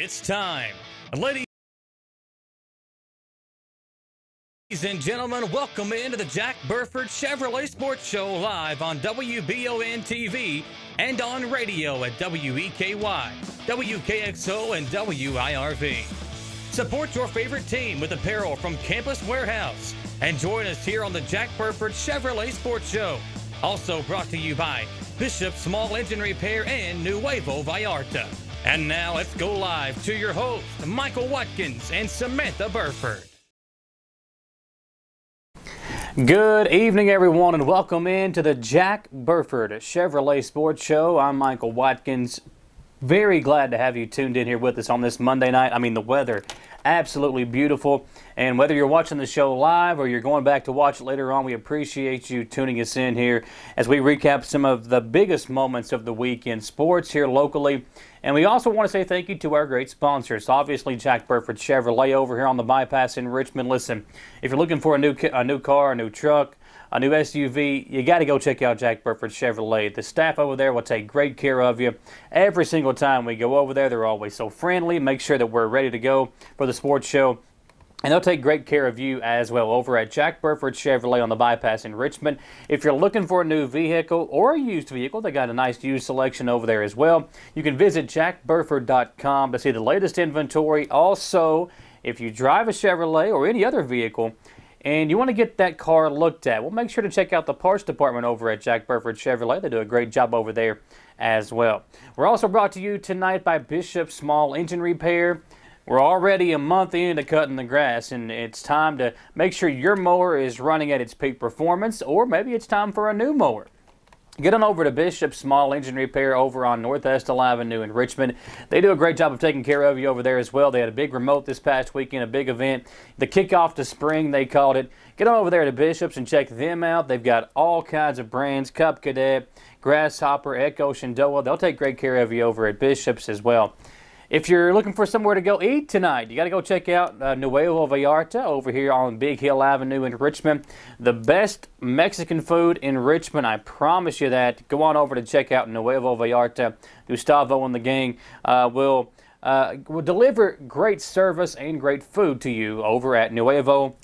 It's time. Ladies and gentlemen, welcome into the Jack Burford Chevrolet Sports Show live on WBON TV and on radio at WEKY, WKXO, and WIRV. Support your favorite team with apparel from Campus Warehouse and join us here on the Jack Burford Chevrolet Sports Show. Also brought to you by Bishop Small Engine Repair and Nuevo Vallarta. And now let's go live to your hosts, Michael Watkins and Samantha Burford. Good evening, everyone, and welcome into the Jack Burford Chevrolet Sports Show. I'm Michael Watkins. Very glad to have you tuned in here with us on this Monday night. I mean, the weather absolutely beautiful. And whether you're watching the show live or you're going back to watch it later on, we appreciate you tuning us in here as we recap some of the biggest moments of the week in sports here locally. And we also want to say thank you to our great sponsors. Obviously, Jack Burford Chevrolet over here on the bypass in Richmond. Listen, if you're looking for a new car, a new truck, a new SUV, you got to go check out Jack Burford Chevrolet. The staff over there will take great care of you every single time we go over there. They're always so friendly. Make sure that we're ready to go for the sports show. And they'll take great care of you as well over at Jack Burford Chevrolet on the bypass in Richmond. If you're looking for a new vehicle or a used vehicle, they got a nice used selection over there as well. You can visit jackburford.com to see the latest inventory. Also, if you drive a Chevrolet or any other vehicle and you want to get that car looked at, well, make sure to check out the parts department over at Jack Burford Chevrolet. They do a great job over there as well. We're also brought to you tonight by Bishop Small Engine Repair. We're already a month into cutting the grass, and it's time to make sure your mower is running at its peak performance, or maybe it's time for a new mower. Get on over to Bishop Small Engine Repair over on North Estill Avenue in Richmond. They do a great job of taking care of you over there as well. They had a big remote this past weekend, a big event. The kickoff to spring, they called it. Get on over there to Bishop's and check them out. They've got all kinds of brands, Cup Cadet, Grasshopper, Echo, Shenandoah. They'll take great care of you over at Bishop's as well. If you're looking for somewhere to go eat tonight, you got to go check out Nuevo Vallarta over here on Big Hill Avenue in Richmond. The best Mexican food in Richmond, I promise you that. Go on over to check out Nuevo Vallarta. Gustavo and the gang will deliver great service and great food to you over at Nuevo.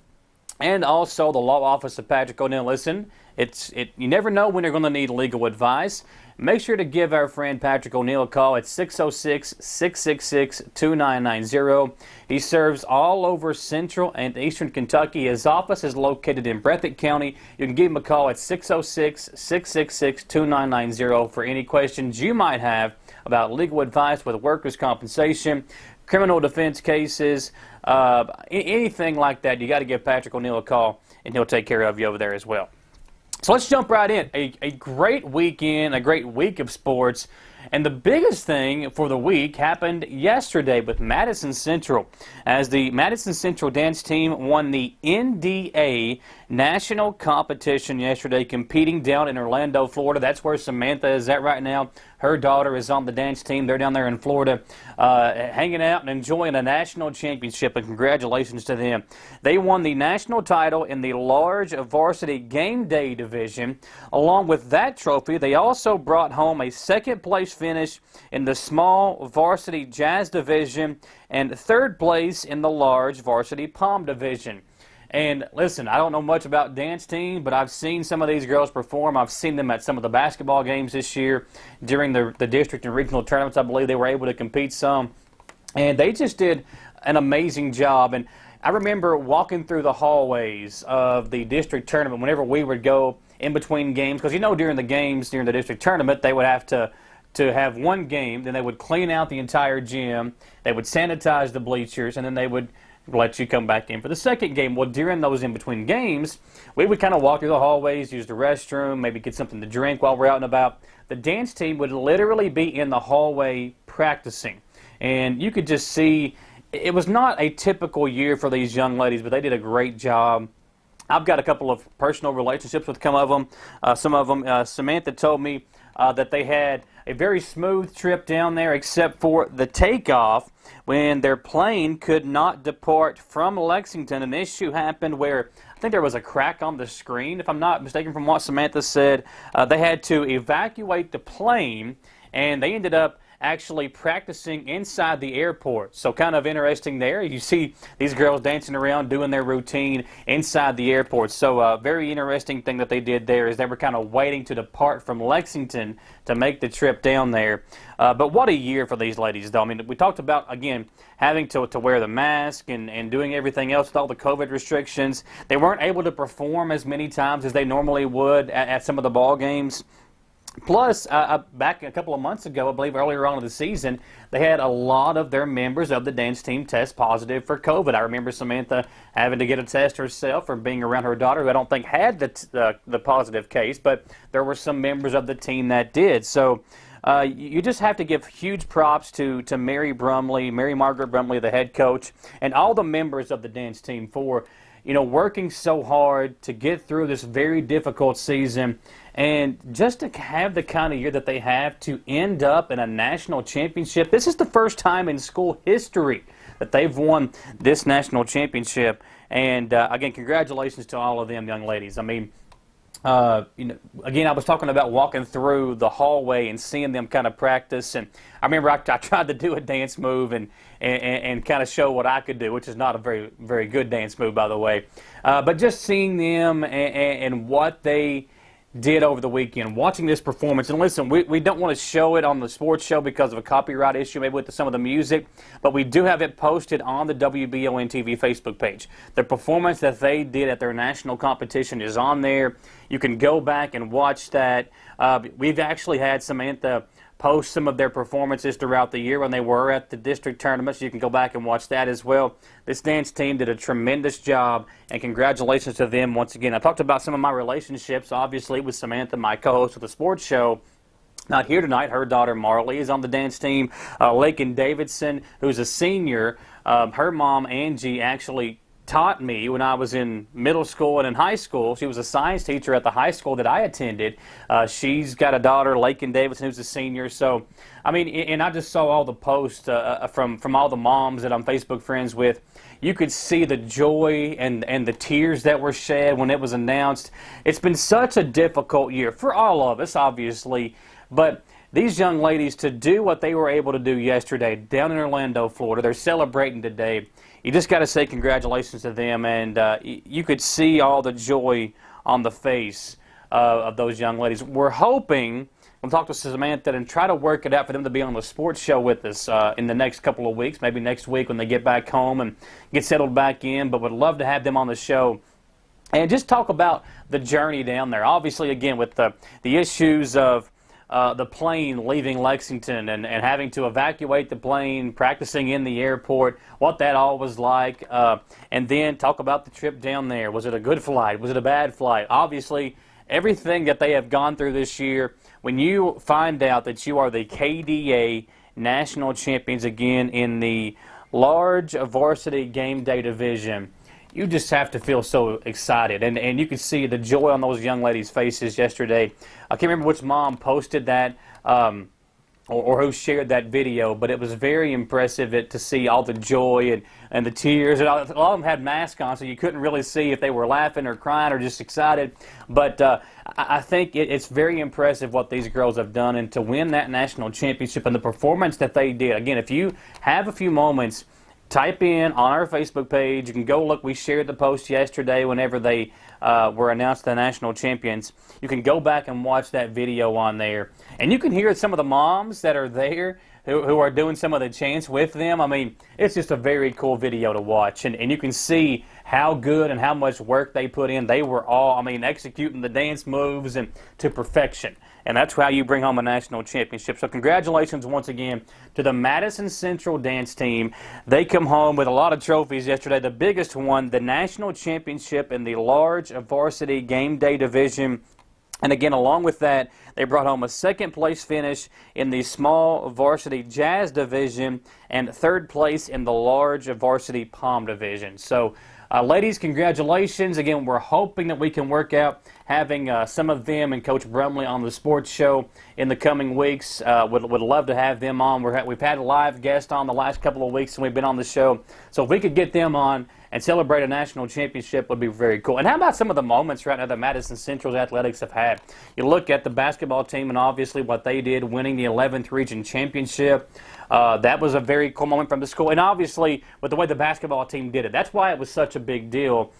And also the law office of Patrick O'Neill. Listen, you never know when you're going to need legal advice. Make sure to give our friend Patrick O'Neill a call at 606-666-2990. He serves all over Central and Eastern Kentucky. His office is located in Breathitt County. You can give him a call at 606-666-2990 for any questions you might have about legal advice with workers' compensation, criminal defense cases, anything like that. You got to give Patrick O'Neill a call, and he'll take care of you over there as well. So let's jump right in. A great weekend, a great week of sports. And the biggest thing for the week happened yesterday with Madison Central, as the Madison Central Dance Team won the NDA National Competition yesterday, competing down in Orlando, Florida. That's where Samantha is at right now. Her daughter is on the dance team. They're down there in Florida hanging out and enjoying a national championship, and congratulations to them. They won the national title in the large varsity game day division. Along with that trophy, they also brought home a second-place finish in the small varsity jazz division and third place in the large varsity pom division. And listen, I don't know much about dance team, but I've seen some of these girls perform. I've seen them at some of the basketball games this year during the district and regional tournaments. I believe they were able to compete some. And they just did an amazing job. And I remember walking through the hallways of the district tournament whenever we would go in between games. Because, you know, during the games, during the district tournament, they would have to have one game. Then they would clean out the entire gym. They would sanitize the bleachers. And then they would let you come back in for the second game. Well, during those in-between games, we would kind of walk through the hallways, use the restroom, maybe get something to drink while we're out and about. The dance team would literally be in the hallway practicing. And you could just see it was not a typical year for these young ladies, but they did a great job. I've got a couple of personal relationships with some of them. Samantha told me that they had a very smooth trip down there except for the takeoff when their plane could not depart from Lexington. An issue happened where I think there was a crack on the screen, if I'm not mistaken from what Samantha said. They had to evacuate the plane, and they ended up actually practicing inside the airport. So kind of interesting there. You see these girls dancing around doing their routine inside the airport. So very interesting thing that they did there is they were kind of waiting to depart from Lexington to make the trip down there. But what a year for these ladies, though. I mean, we talked about, again, having to wear the mask and doing everything else with all the COVID restrictions. They weren't able to perform as many times as they normally would at some of the ball games. Plus, back a couple of months ago, I believe earlier on in the season, they had a lot of their members of the dance team test positive for COVID. I remember Samantha having to get a test herself from being around her daughter, who I don't think had the positive case, but there were some members of the team that did. So you just have to give huge props to Mary Margaret Brumley, the head coach, and all the members of the dance team for working so hard to get through this very difficult season and just to have the kind of year that they have to end up in a national championship. This is the first time in school history that they've won this national championship. And, again, congratulations to all of them young ladies. I mean, again, I was talking about walking through the hallway and seeing them kind of practice, and I remember I tried to do a dance move and kind of show what I could do, which is not a very, very good dance move, by the way. But just seeing them and what they did over the weekend, watching this performance, and listen, we don't want to show it on the sports show because of a copyright issue, maybe with some of the music, but we do have it posted on the WBON TV Facebook page. The performance that they did at their national competition is on there. You can go back and watch that. We've actually had Samantha post some of their performances throughout the year when they were at the district tournaments. You can go back and watch that as well. This dance team did a tremendous job, and congratulations to them once again. I talked about some of my relationships, obviously, with Samantha, my co-host of the sports show. Not here tonight. Her daughter Marley is on the dance team. Lakin Davidson, who's a senior, her mom Angie actually taught me when I was in middle school and in high school. She was a science teacher at the high school that I attended. She's got a daughter, Lakin Davidson, who's a senior. So, I mean, and I just saw all the posts from all the moms that I'm Facebook friends with. You could see the joy and the tears that were shed when it was announced. It's been such a difficult year for all of us, obviously, but these young ladies, to do what they were able to do yesterday down in Orlando, Florida, they're celebrating today. You just got to say congratulations to them, and you could see all the joy on the face of those young ladies. We're hoping, we'll talk to Samantha and try to work it out for them to be on the sports show with us in the next couple of weeks, maybe next week when they get back home and get settled back in, but would love to have them on the show and just talk about the journey down there. Obviously, again, with the issues of the plane leaving Lexington and having to evacuate the plane, practicing in the airport, what that all was like, and then talk about the trip down there. Was it a good flight? Was it a bad flight? Obviously, everything that they have gone through this year, when you find out that you are the KDA national champions again in the large varsity game day division, you just have to feel so excited. And you could see the joy on those young ladies' faces yesterday. I can't remember which mom posted that or who shared that video, but it was very impressive to see all the joy and the tears. And a lot of them had masks on, so you couldn't really see if they were laughing or crying or just excited. But I think it's very impressive what these girls have done, and to win that national championship and the performance that they did. Again, if you have a few moments, type in on our Facebook page. You can go look. We shared the post yesterday whenever they were announced the national champions. You can go back and watch that video on there. And you can hear some of the moms that are there who are doing some of the chants with them. I mean, it's just a very cool video to watch. And you can see how good and how much work they put in. They were all, I mean, executing the dance moves and to perfection. And that's how you bring home a national championship. So congratulations once again to the Madison Central Dance Team. They come home with a lot of trophies yesterday. The biggest one, the national championship in the large varsity game day division. And again, along with that, they brought home a second-place finish in the small varsity jazz division and third place in the large varsity pom division. So Ladies, congratulations. Again, we're hoping that we can work out having some of them and Coach Brumley on the sports show in the coming weeks. Would love to have them on. We've had a live guest on the last couple of weeks when we've been on the show. So if we could get them on and celebrate a national championship would be very cool. And how about some of the moments right now that Madison Central's athletics have had? You look at the basketball team and obviously what they did, winning the 11th region championship. That was a very cool moment from the school. And obviously with the way the basketball team did it, that's why it was such a big deal,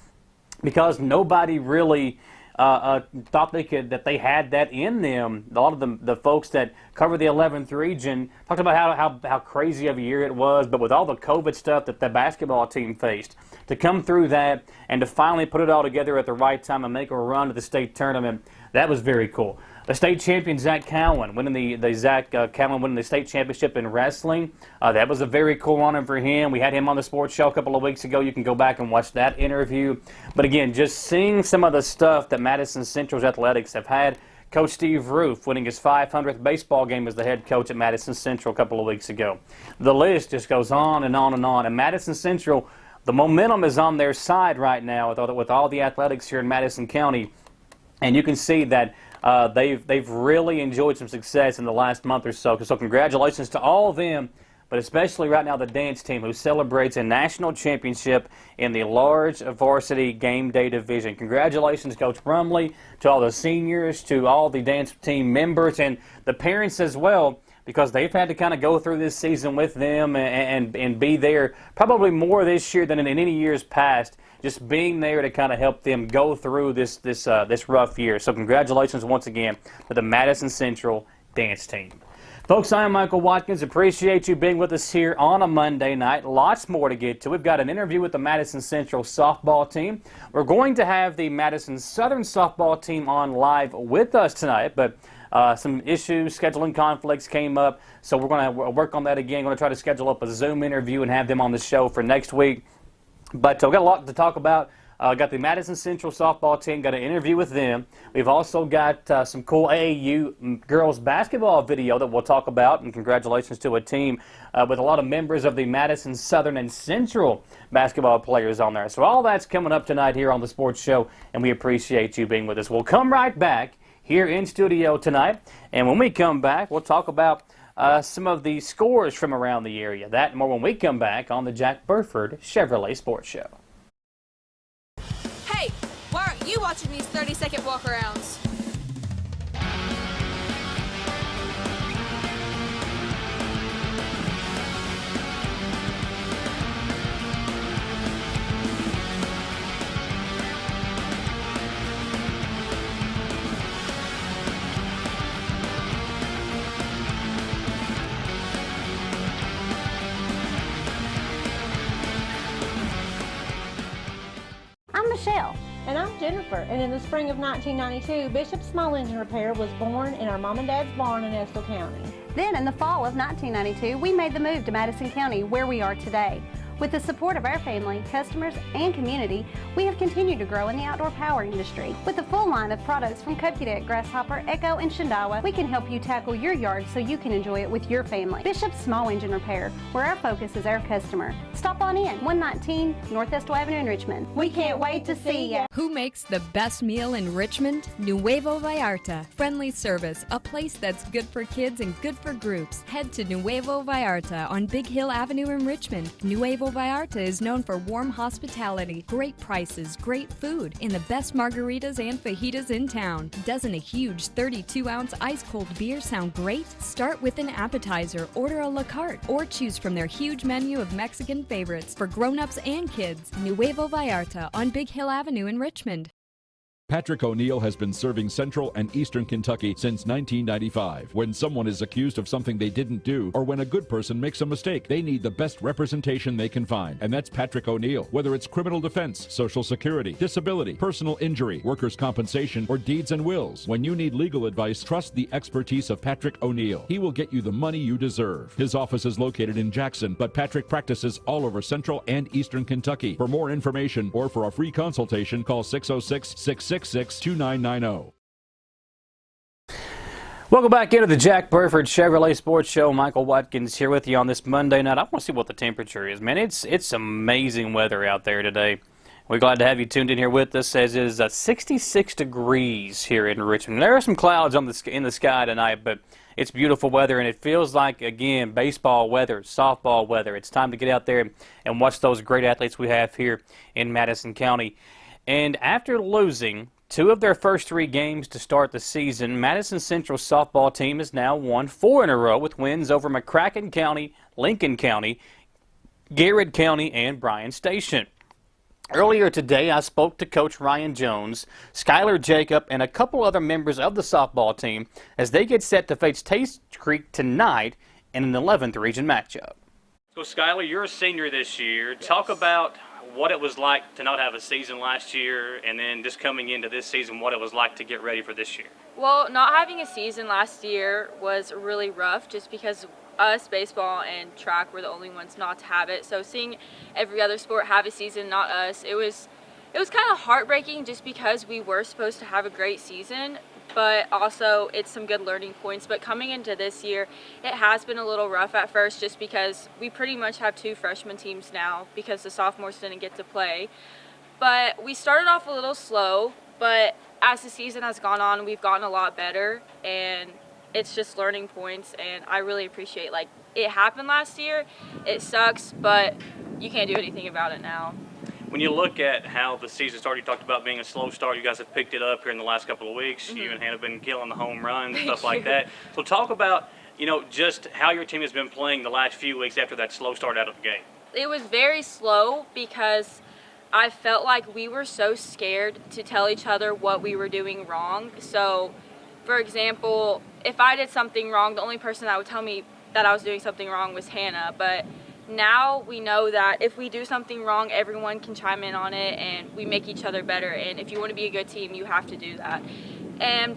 because nobody really thought that they had that in them. A lot of the folks that cover the 11th region talked about how crazy of a year it was, but with all the COVID stuff that the basketball team faced, to come through that and to finally put it all together at the right time and make a run to the state tournament, that was very cool. The state champion Zach Cowan winning the state championship in wrestling. That was a very cool honor for him. We had him on the sports show a couple of weeks ago. You can go back and watch that interview. But again, just seeing some of the stuff that Madison Central's athletics have had. Coach Steve Roof winning his 500th baseball game as the head coach at Madison Central a couple of weeks ago. The list just goes on and on and on. And Madison Central, the momentum is on their side right now with all the athletics here in Madison County. And you can see that they've really enjoyed some success in the last month or so. So congratulations to all of them, but especially right now the dance team, who celebrates a national championship in the large varsity game day division. Congratulations, Coach Brumley, to all the seniors, to all the dance team members, and the parents as well, because they've had to kind of go through this season with them and be there probably more this year than in any years past, just being there to kind of help them go through this rough year. So congratulations once again to the Madison Central dance team. Folks, I am Michael Watkins. Appreciate you being with us here on a Monday night. Lots more to get to. We've got an interview with the Madison Central softball team. We're going to have the Madison Southern softball team on live with us tonight, but some issues, scheduling conflicts came up, so we're going to work on that again. We're going to try to schedule up a Zoom interview and have them on the show for next week. But we've got a lot to talk about. Got the Madison Central softball team, got an interview with them. We've also got some cool AAU girls basketball video that we'll talk about, and congratulations to a team with a lot of members of the Madison Southern and Central basketball players on there. So all that's coming up tonight here on the Sports Show, and we appreciate you being with us. We'll come right back here in studio tonight, and when we come back, we'll talk about some of the scores from around the area. That and more when we come back on the Jack Burford Chevrolet Sports Show. Hey, why aren't you watching these 30-second walk-arounds? I'm Michelle. And I'm Jennifer, and in the spring of 1992, Bishop Small Engine Repair was born in our mom and dad's barn in Estill County. Then in the fall of 1992, we made the move to Madison County, where we are today. With the support of our family, customers, and community, we have continued to grow in the outdoor power industry. With a full line of products from Cupcadet, Grasshopper, Echo, and Shindawa, we can help you tackle your yard so you can enjoy it with your family. Bishop Small Engine Repair, where our focus is our customer. Stop on in, 119 North Estill Avenue in Richmond. We can't wait to see you. Who makes the best meal in Richmond? Nuevo Vallarta. Friendly service, a place that's good for kids and good for groups. Head to Nuevo Vallarta on Big Hill Avenue in Richmond. Nuevo Vallarta is known for warm hospitality, great prices, great food, and the best margaritas and fajitas in town. Doesn't a huge 32-ounce ice-cold beer sound great? Start with an appetizer, order a la carte, or choose from their huge menu of Mexican favorites for grown-ups and kids. Nuevo Vallarta on Big Hill Avenue in Richmond. Patrick O'Neill has been serving Central and Eastern Kentucky since 1995. When someone is accused of something they didn't do, or when a good person makes a mistake, they need the best representation they can find. And that's Patrick O'Neill. Whether it's criminal defense, Social Security, disability, personal injury, workers' compensation, or deeds and wills, when you need legal advice, trust the expertise of Patrick O'Neill. He will get you the money you deserve. His office is located in Jackson, but Patrick practices all over Central and Eastern Kentucky. For more information or for a free consultation, call 606-666-2990. Welcome back into the Jack Burford Chevrolet Sports Show. Michael Watkins here with you on this Monday night. I want to see what the temperature is. Man, it's amazing weather out there today. We're glad to have you tuned in here with us, as it is 66 degrees here in Richmond. There are some clouds in the sky tonight, but it's beautiful weather, and it feels like, again, baseball weather, softball weather. It's time to get out there and watch those great athletes we have here in Madison County. And after losing 2 of their first 3 games to start the season, Madison Central softball team has now won 4 in a row with wins over McCracken County, Lincoln County, Garrett County, and Bryan Station. Earlier today, I spoke to Coach Ryan Jones, Skylar Jacob, and a couple other members of the softball team as they get set to face Taste Creek tonight in an 11th region matchup. So, Skylar, you're a senior this year. Yes. Talk about what it was like to not have a season last year, and then just coming into this season, what it was like to get ready for this year. Well, not having a season last year was really rough just because us, baseball and track, were the only ones not to have it. So seeing every other sport have a season, not us, it was kind of heartbreaking just because we were supposed to have a great season, but also it's some good learning points. But coming into this year, it has been a little rough at first just because we pretty much have 2 freshman teams now because the sophomores didn't get to play. But we started off a little slow, but as the season has gone on, we've gotten a lot better, and it's just learning points, and I really appreciate, like, it happened last year. It sucks, but you can't do anything about it now. When you look at how the season started, you talked about being a slow start. You guys have picked it up here in the last couple of weeks. You and Hannah have been killing the home runs, stuff like that. So talk about, just how your team has been playing the last few weeks after that slow start out of the gate. It was very slow because I felt like we were so scared to tell each other what we were doing wrong. So, for example, if I did something wrong, the only person that would tell me that I was doing something wrong was Hannah. But now we know that if we do something wrong, everyone can chime in on it, and we make each other better. And if you want to be a good team, you have to do that.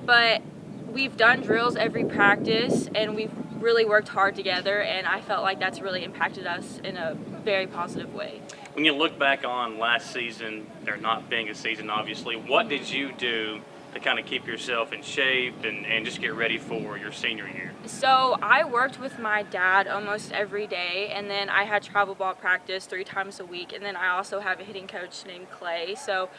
But we've done drills every practice, and we've really worked hard together, and I felt like that's really impacted us in a very positive way. When you look back on last season, there not being a season, obviously, what did you do to kind of keep yourself in shape and just get ready for your senior year? So I worked with my dad almost every day, and then I had travel ball practice 3 times a week, and then I also have a hitting coach named Clay. So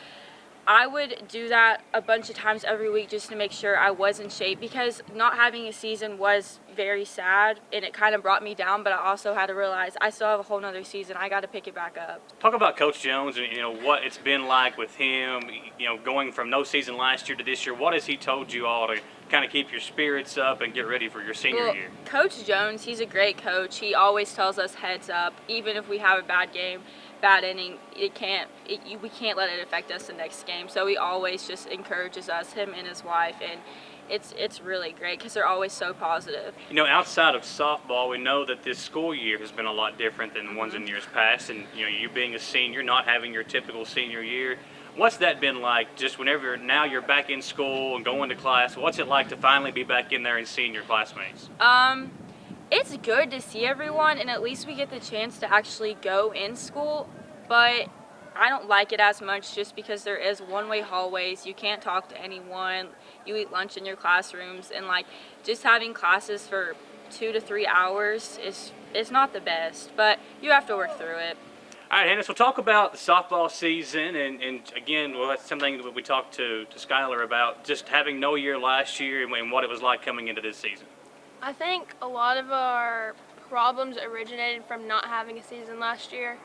I would do that a bunch of times every week just to make sure I was in shape, because not having a season was very sad and it kind of brought me down, but I also had to realize I still have a whole nother season. I got to pick it back up. Talk about Coach Jones and what it's been like with him, going from no season last year to this year. What has he told you all to kind of keep your spirits up and get ready for your senior year? Coach Jones, he's a great coach. He always tells us heads up, even if we have a bad game, bad inning, we can't let it affect us the next game. So he always just encourages us, him and his wife, and it's really great because they're always so positive. Outside of softball, we know that this school year has been a lot different than ones in years past, and you being a senior, not having your typical senior year. What's that been like, just whenever now you're back in school and going to class? What's it like to finally be back in there and seeing your classmates? It's good to see everyone, and at least we get the chance to actually go in school, but I don't like it as much just because there is one-way hallways. You can't talk to anyone. You eat lunch in your classrooms, and just having classes for 2 to 3 hours is not the best, but you have to work through it. All right, Hannah, so talk about the softball season, and again, that's something that we talked to Skylar about, just having no year last year and what it was like coming into this season. I think a lot of our problems originated from not having a season last year.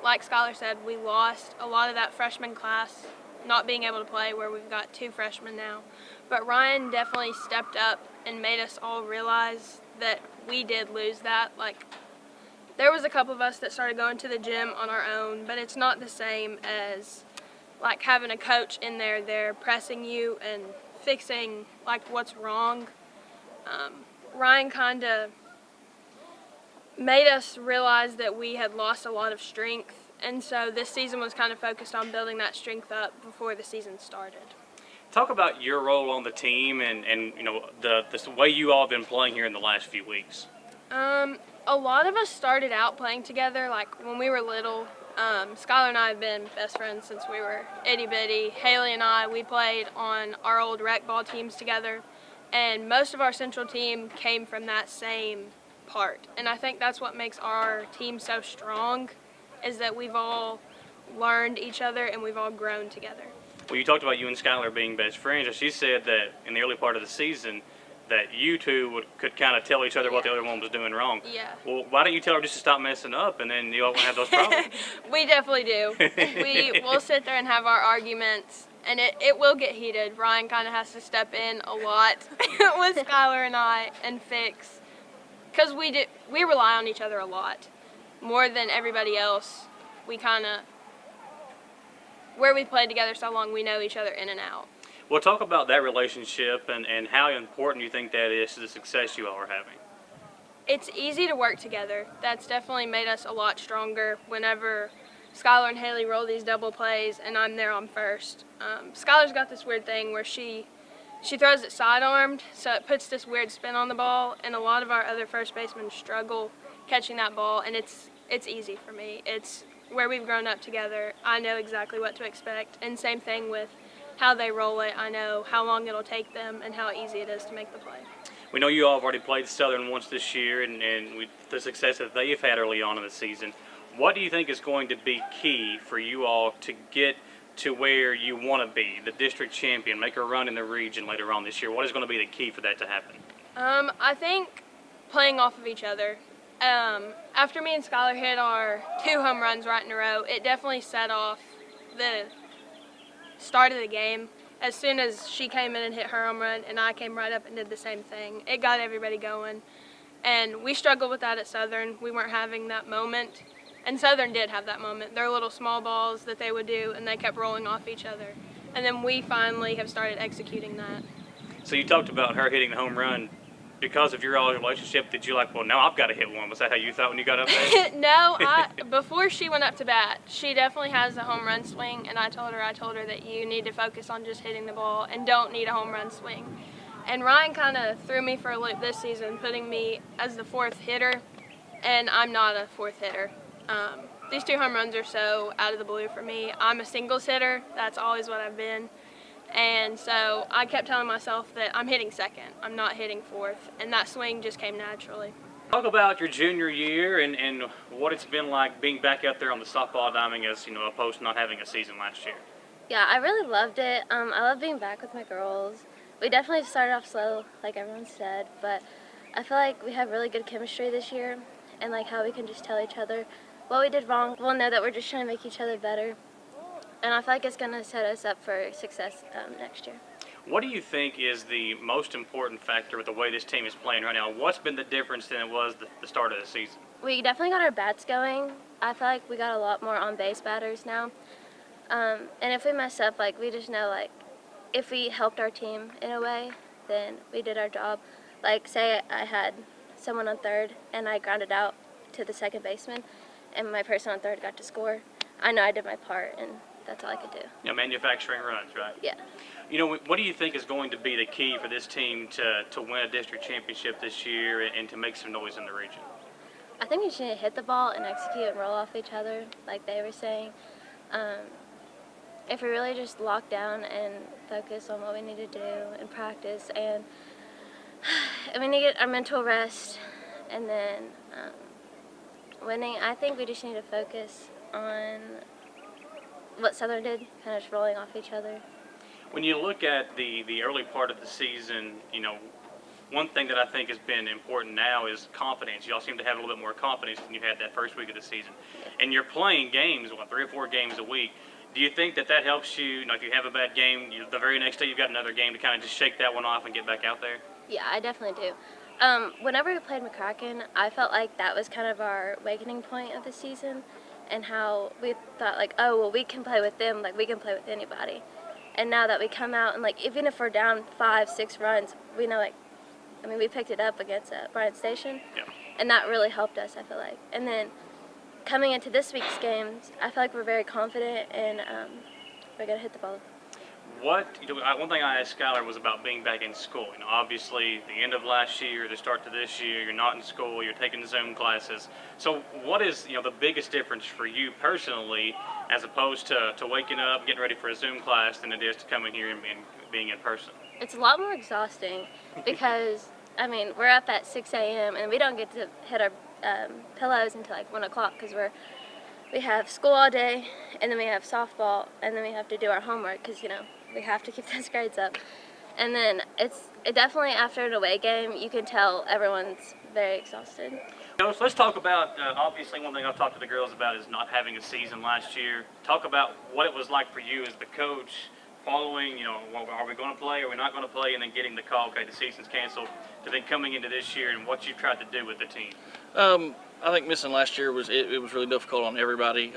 Like Skylar said, we lost a lot of that freshman class not being able to play, where we've got 2 freshmen now. But Ryan definitely stepped up and made us all realize that we did lose that. There was a couple of us that started going to the gym on our own, but it's not the same as having a coach in there pressing you and fixing what's wrong. Ryan kind of made us realize that we had lost a lot of strength, and so this season was kind of focused on building that strength up before the season started. Talk about your role on the team and the way you all have been playing here in the last few weeks. A lot of us started out playing together when we were little. Skylar and I have been best friends since we were itty-bitty. Haley and I, we played on our old rec ball teams together, and most of our central team came from that same part. And I think that's what makes our team so strong, is that we've all learned each other and we've all grown together. Well, you talked about you and Skylar being best friends, and she said that in the early part of the season that you two could kind of tell each other what the other one was doing wrong. Yeah. Well, why don't you tell her just to stop messing up, and then you won't have those problems? We definitely do. We'll sit there and have our arguments, and it will get heated. Ryan kind of has to step in a lot with Skylar and I and fix, because we rely on each other a lot, more than everybody else. We kind of, where we played together so long, we know each other in and out. Well, talk about that relationship and how important you think that is to the success you all are having. It's easy to work together. That's definitely made us a lot stronger whenever Skylar and Haley roll these double plays and I'm there on first. Skylar's got this weird thing where she throws it side-armed, so it puts this weird spin on the ball, and a lot of our other first basemen struggle catching that ball, and it's easy for me. It's where we've grown up together. I know exactly what to expect, and same thing with how they roll it. I know how long it'll take them and how easy it is to make the play. We know you all have already played Southern once this year, and the success that they've had early on in the season. What do you think is going to be key for you all to get to where you want to be, the district champion, make a run in the region later on this year? What is going to be the key for that to happen? I think playing off of each other. After me and Skylar hit our 2 home runs right in a row, it definitely set off the start of the game. As soon as she came in and hit her home run and I came right up and did the same thing, it got everybody going. And we struggled with that at Southern. We weren't having that moment. And Southern did have that moment. Their little small balls that they would do, and they kept rolling off each other. And then we finally have started executing that. So you talked about her hitting the home run. Because of your all relationship, did you like, well, now I've got to hit one? Was that how you thought when you got up there? No, before she went up to bat, she definitely has a home run swing, and I told her that you need to focus on just hitting the ball and don't need a home run swing. And Ryan kind of threw me for a loop this season, putting me as the 4th hitter, and I'm not a 4th hitter. These 2 home runs are so out of the blue for me. I'm a singles hitter. That's always what I've been. And so I kept telling myself that I'm hitting 2nd. I'm not hitting 4th. And that swing just came naturally. Talk about your junior year and what it's been like being back out there on the softball diamond as, opposed to not having a season last year. Yeah, I really loved it. I love being back with my girls. We definitely started off slow, like everyone said, but I feel like we have really good chemistry this year, and like how we can just tell each other what we did wrong. We'll know that we're just trying to make each other better. And I feel like it's going to set us up for success next year. What do you think is the most important factor with the way this team is playing right now? What's been the difference than it was the start of the season? We definitely got our bats going. I feel like we got a lot more on-base batters now. And if we mess up, we just know, if we helped our team in a way, then we did our job. Say I had someone on third and I grounded out to the second baseman and my person on third got to score. I know I did my part, and that's all I could do. Yeah, manufacturing runs, right? Yeah. What do you think is going to be the key for this team to win a district championship this year and to make some noise in the region? I think we just need to hit the ball and execute and roll off each other, like they were saying. If we really just lock down and focus on what we need to do and practice, and we need to get our mental rest, and then winning, I think we just need to focus on what Southern did, kind of just rolling off each other. When you look at the early part of the season, one thing that I think has been important now is confidence. Y'all seem to have a little bit more confidence than you had that first week of the season. And you're playing games, 3 or 4 games a week. Do you think that helps you? If you have a bad game, the very next day you've got another game to kind of just shake that one off and get back out there? Yeah, I definitely do. Whenever we played McCracken, I felt like that was kind of our awakening point of the season, and how we thought oh, well, we can play with them, we can play with anybody. And now that we come out and even if we're down 5, 6 runs, we know we picked it up against Bryan Station, yeah. And that really helped us, I feel like. And then coming into this week's games, I feel like we're very confident, and we're going to hit the ball. One thing I asked Skylar was about being back in school. Obviously, the end of last year, the start to this year, you're not in school, you're taking Zoom classes. So what is, the biggest difference for you personally, as opposed to waking up, getting ready for a Zoom class, than it is to coming here and being in person? It's a lot more exhausting because, we're up at 6 a.m. and we don't get to hit our pillows until 1 o'clock because we're we have school all day, and then we have softball, and then we have to do our homework because, we have to keep those grades up. And then it definitely, after an away game, you can tell everyone's very exhausted. Coach, let's talk about, obviously one thing I've talked to the girls about is not having a season last year. Talk about what it was like for you as the coach following, well, are we going to play, are we not going to play, and then getting the call, okay, the season's canceled, to then coming into this year and what you tried to do with the team. I think missing last year was really difficult on everybody.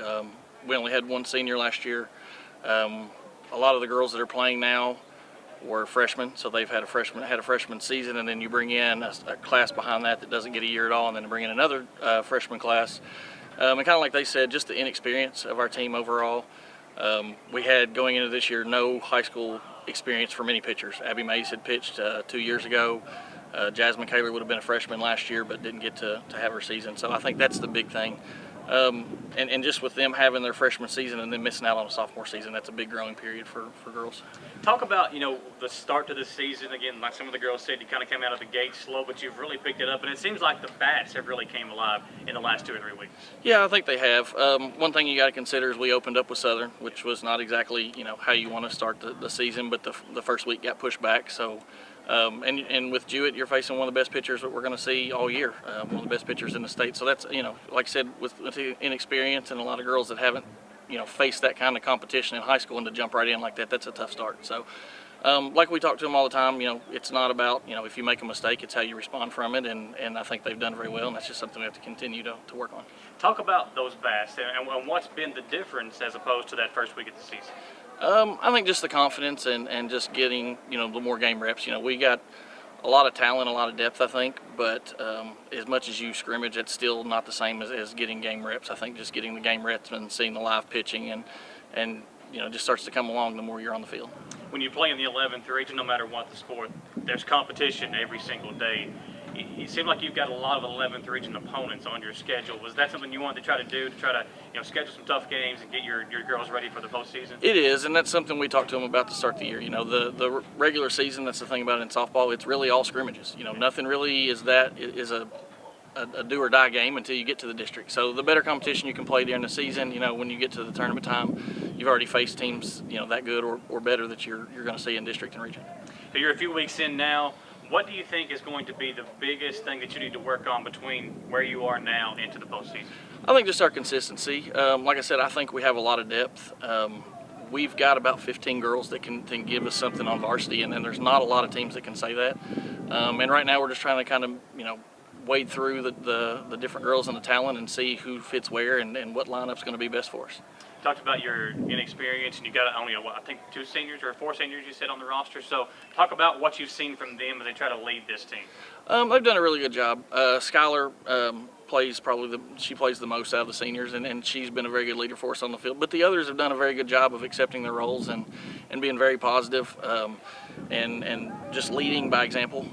We only had one senior last year. A lot of the girls that are playing now were freshmen, so they've had a freshman season, and then you bring in a class behind that doesn't get a year at all, and then bring in another freshman class. And kind of like they said, just the inexperience of our team overall. We had, going into this year, no high school experience for many pitchers. Abby Mays had pitched 2 years ago. Jasmine Kaler would have been a freshman last year but didn't get to have her season, so I think that's the big thing. And just with them having their freshman season and then missing out on a sophomore season, that's a big growing period for girls. Talk about, the start to the season. Again, like some of the girls said, you kind of came out of the gate slow, but you've really picked it up, and it seems like the bats have really came alive in the last 2 or 3 weeks. Yeah, I think they have. One thing you got to consider is we opened up with Southern, which was not exactly, how you want to start the season, but the first week got pushed back, so and with Jewett, you're facing one of the best pitchers that we're going to see all year, one of the best pitchers in the state. So that's, like I said, with the inexperience and a lot of girls that haven't, faced that kind of competition in high school, and to jump right in like that, that's a tough start. So like we talk to them all the time, it's not about, if you make a mistake, it's how you respond from it, and I think they've done very well, and that's just something we have to continue to work on. Talk about those bats and what's been the difference as opposed to that first week of the season. I think just the confidence and just getting, the more game reps. We got a lot of talent, a lot of depth, I think, but as much as you scrimmage, it's still not the same as getting game reps. I think just getting the game reps and seeing the live pitching and just starts to come along the more you're on the field. When you play in the 11 through 8, no matter what the sport, there's competition every single day. It seemed like you've got a lot of 11th region opponents on your schedule. Was that something you wanted to try to schedule some tough games and get your girls ready for the postseason? It is, and that's something we talked to them about to start the year. The regular season, that's the thing about it in softball, it's really all scrimmages. Nothing really is a do or die game until you get to the district. So the better competition you can play during the season, when you get to the tournament time, you've already faced teams, that good or better that you're going to see in district and region. So you're a few weeks in now. What do you think is going to be the biggest thing that you need to work on between where you are now into the postseason? I think just our consistency. Like I said, I think we have a lot of depth. We've got about 15 girls that can give us something on varsity, and then there's not a lot of teams that can say that. And right now we're just trying to kind of, wade through the different girls and the talent and see who fits where and what lineup's going to be best for us. Talked about your inexperience, and you got only, I think 2 seniors or 4 seniors you said on the roster. So talk about what you've seen from them as they try to lead this team. They've done a really good job. Skylar plays she plays the most out of the seniors, and she's been a very good leader for us on the field. But the others have done a very good job of accepting their roles and being very positive and just leading by example.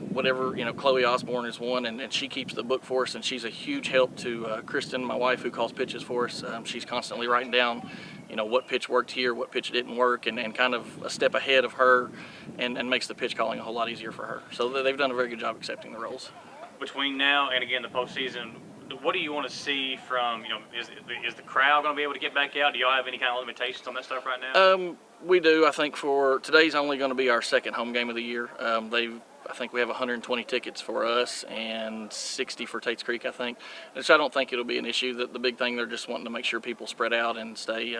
Whatever, Chloe Osborne is one, and she keeps the book for us, and she's a huge help to Kristen, my wife, who calls pitches for us. She's constantly writing down, what pitch worked here, what pitch didn't work, and kind of a step ahead of her and makes the pitch calling a whole lot easier for her. So they've done a very good job accepting the roles. Between now and, again, the postseason, what do you want to see from, is the crowd going to be able to get back out? Do y'all have any kind of limitations on that stuff right now? We do. I think for today's only going to be our second home game of the year. I think we have 120 tickets for us and 60 for Tate's Creek, I think. Which I don't think it'll be an issue. The big thing, they're just wanting to make sure people spread out and stay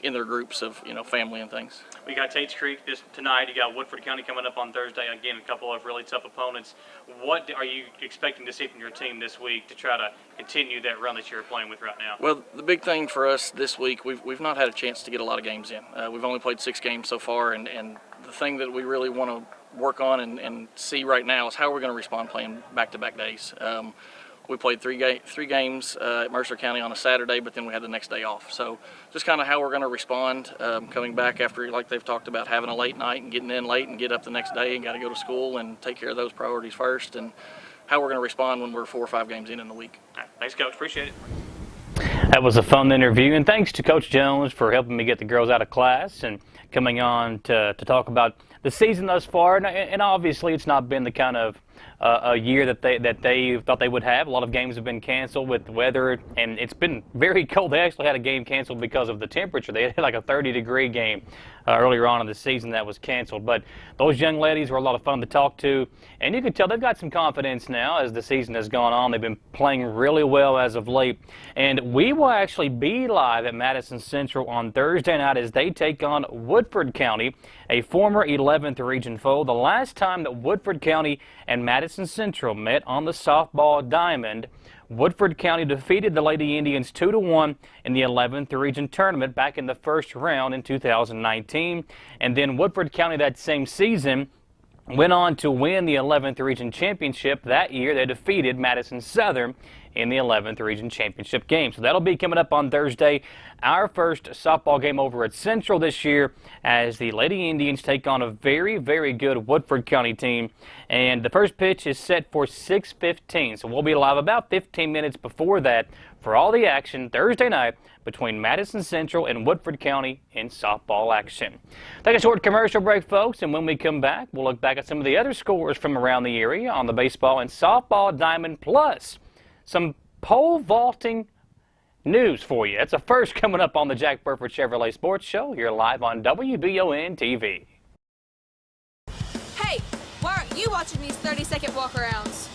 in their groups of family and things. We got Tate's Creek tonight. You got Woodford County coming up on Thursday. Again, a couple of really tough opponents. What are you expecting to see from your team this week to try to continue that run that you're playing with right now? Well, the big thing for us this week, we've not had a chance to get a lot of games in. We've only played 6 games so far, and the thing that we really want to work on and see right now is how we're going to respond playing back-to-back days. We played three games at Mercer County on a Saturday, but then we had the next day off. So just kind of how we're going to respond coming back after, like they've talked about, having a late night and getting in late and get up the next day and got to go to school and take care of those priorities first, and how we're going to respond when we're 4 or 5 games in the week. All right. Thanks, Coach. Appreciate it. That was a fun interview, and thanks to Coach Jones for helping me get the girls out of class and coming on to talk about the season thus far. And obviously it's not been the kind of a year that they thought they would have. A lot of games have been canceled with weather, and it's been very cold. They actually had a game canceled because of the temperature. They had like a 30-degree game earlier on in the season that was canceled. But those young ladies were a lot of fun to talk to, and you can tell they've got some confidence now as the season has gone on. They've been playing really well as of late, and we will actually be live at Madison Central on Thursday night as they take on Woodford County, a former 11th region foe. The last time that Woodford County and Madison Central met on the softball diamond, Woodford County defeated the Lady Indians 2-1 in the 11th region tournament back in the first round in 2019. And then Woodford County that same season went on to win the 11th region championship. That year they defeated Madison Southern in the 11th region championship game. So that'll be coming up on Thursday. Our first softball game over at Central this year as the Lady Indians take on a very, very good Woodford County team. And the first pitch is set for 6:15. So we'll be live about 15 minutes before that for all the action Thursday night between Madison Central and Woodford County in softball action. Take a short commercial break, folks, and when we come back, we'll look back at some of the other scores from around the area on the baseball and softball diamond, plus some pole vaulting news for you. That's a first coming up on the Jack Burford Chevrolet Sports Show here live on WBON TV. Hey, why aren't you watching these 30-second walk-arounds?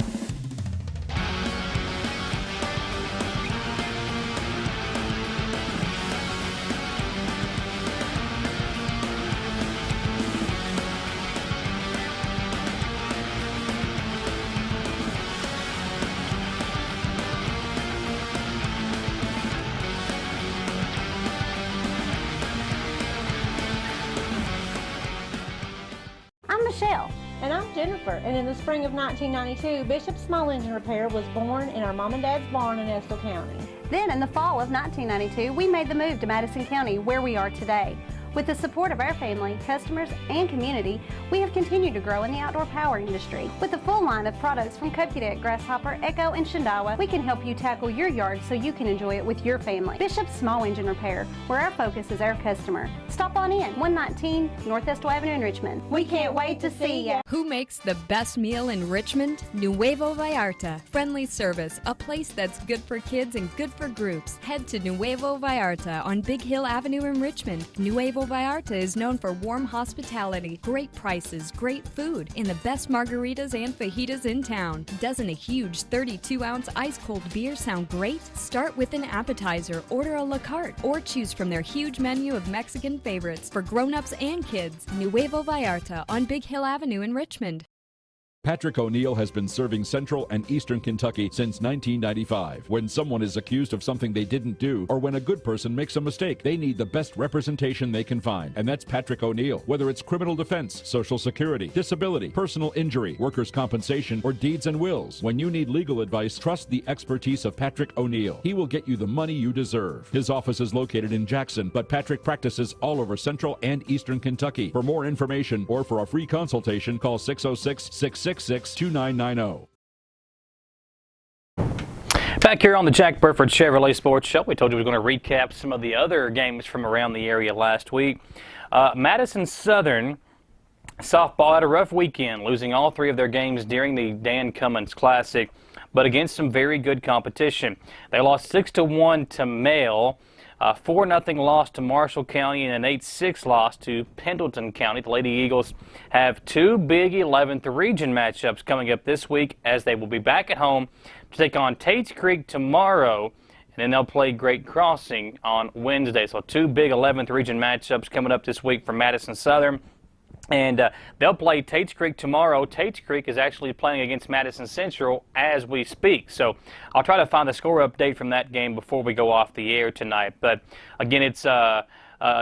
I'm Michelle. And I'm Jennifer, and in the spring of 1992, Bishop Small Engine Repair was born in our mom and dad's barn in Estill County. Then in the fall of 1992, we made the move to Madison County, where we are today. With the support of our family, customers, and community, we have continued to grow in the outdoor power industry. With a full line of products from Kokudet, Grasshopper, Echo, and Shindawa, we can help you tackle your yard so you can enjoy it with your family. Bishop Small Engine Repair, where our focus is our customer. Stop on in, 119 North Estill Avenue in Richmond. We can't wait to see ya. Who makes the best meal in Richmond? Nuevo Vallarta. Friendly service, a place that's good for kids and good for groups. Head to Nuevo Vallarta on Big Hill Avenue in Richmond. Nuevo Vallarta is known for warm hospitality, great prices, great food, and the best margaritas and fajitas in town. Doesn't a huge 32-ounce ice-cold beer sound great? Start with an appetizer, order a la carte, or choose from their huge menu of Mexican favorites for grown-ups and kids. Nuevo Vallarta on Big Hill Avenue in Richmond. Patrick O'Neill has been serving Central and Eastern Kentucky since 1995. When someone is accused of something they didn't do, or when a good person makes a mistake, they need the best representation they can find. And that's Patrick O'Neill. Whether it's criminal defense, Social Security, disability, personal injury, workers' compensation, or deeds and wills, when you need legal advice, trust the expertise of Patrick O'Neill. He will get you the money you deserve. His office is located in Jackson, but Patrick practices all over Central and Eastern Kentucky. For more information or for a free consultation, call 606-666-2990. Back here on the Jack Burford Chevrolet Sports Show, we told you we were going to recap some of the other games from around the area last week. Madison Southern softball had a rough weekend, losing all three of their games during the Dan Cummins Classic, but against some very good competition. They lost 6-1 to Male, 4-0 loss to Marshall County, and an 8-6 loss to Pendleton County. The Lady Eagles have two big 11th region matchups coming up this week as they will be back at home to take on Tates Creek tomorrow, and then they'll play Great Crossing on Wednesday. So two big 11th region matchups coming up this week for Madison Southern. And they'll play Tates Creek tomorrow. Tates Creek is actually playing against Madison Central as we speak. So I'll try to find the score update from that game before we go off the air tonight. But again, it's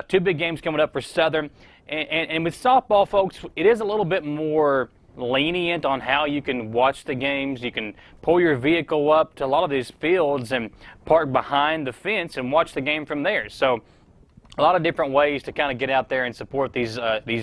two big games coming up for Southern. And with softball, folks, it is a little bit more lenient on how you can watch the games. You can pull your vehicle up to a lot of these fields and park behind the fence and watch the game from there. So a lot of different ways to kind of get out there and support these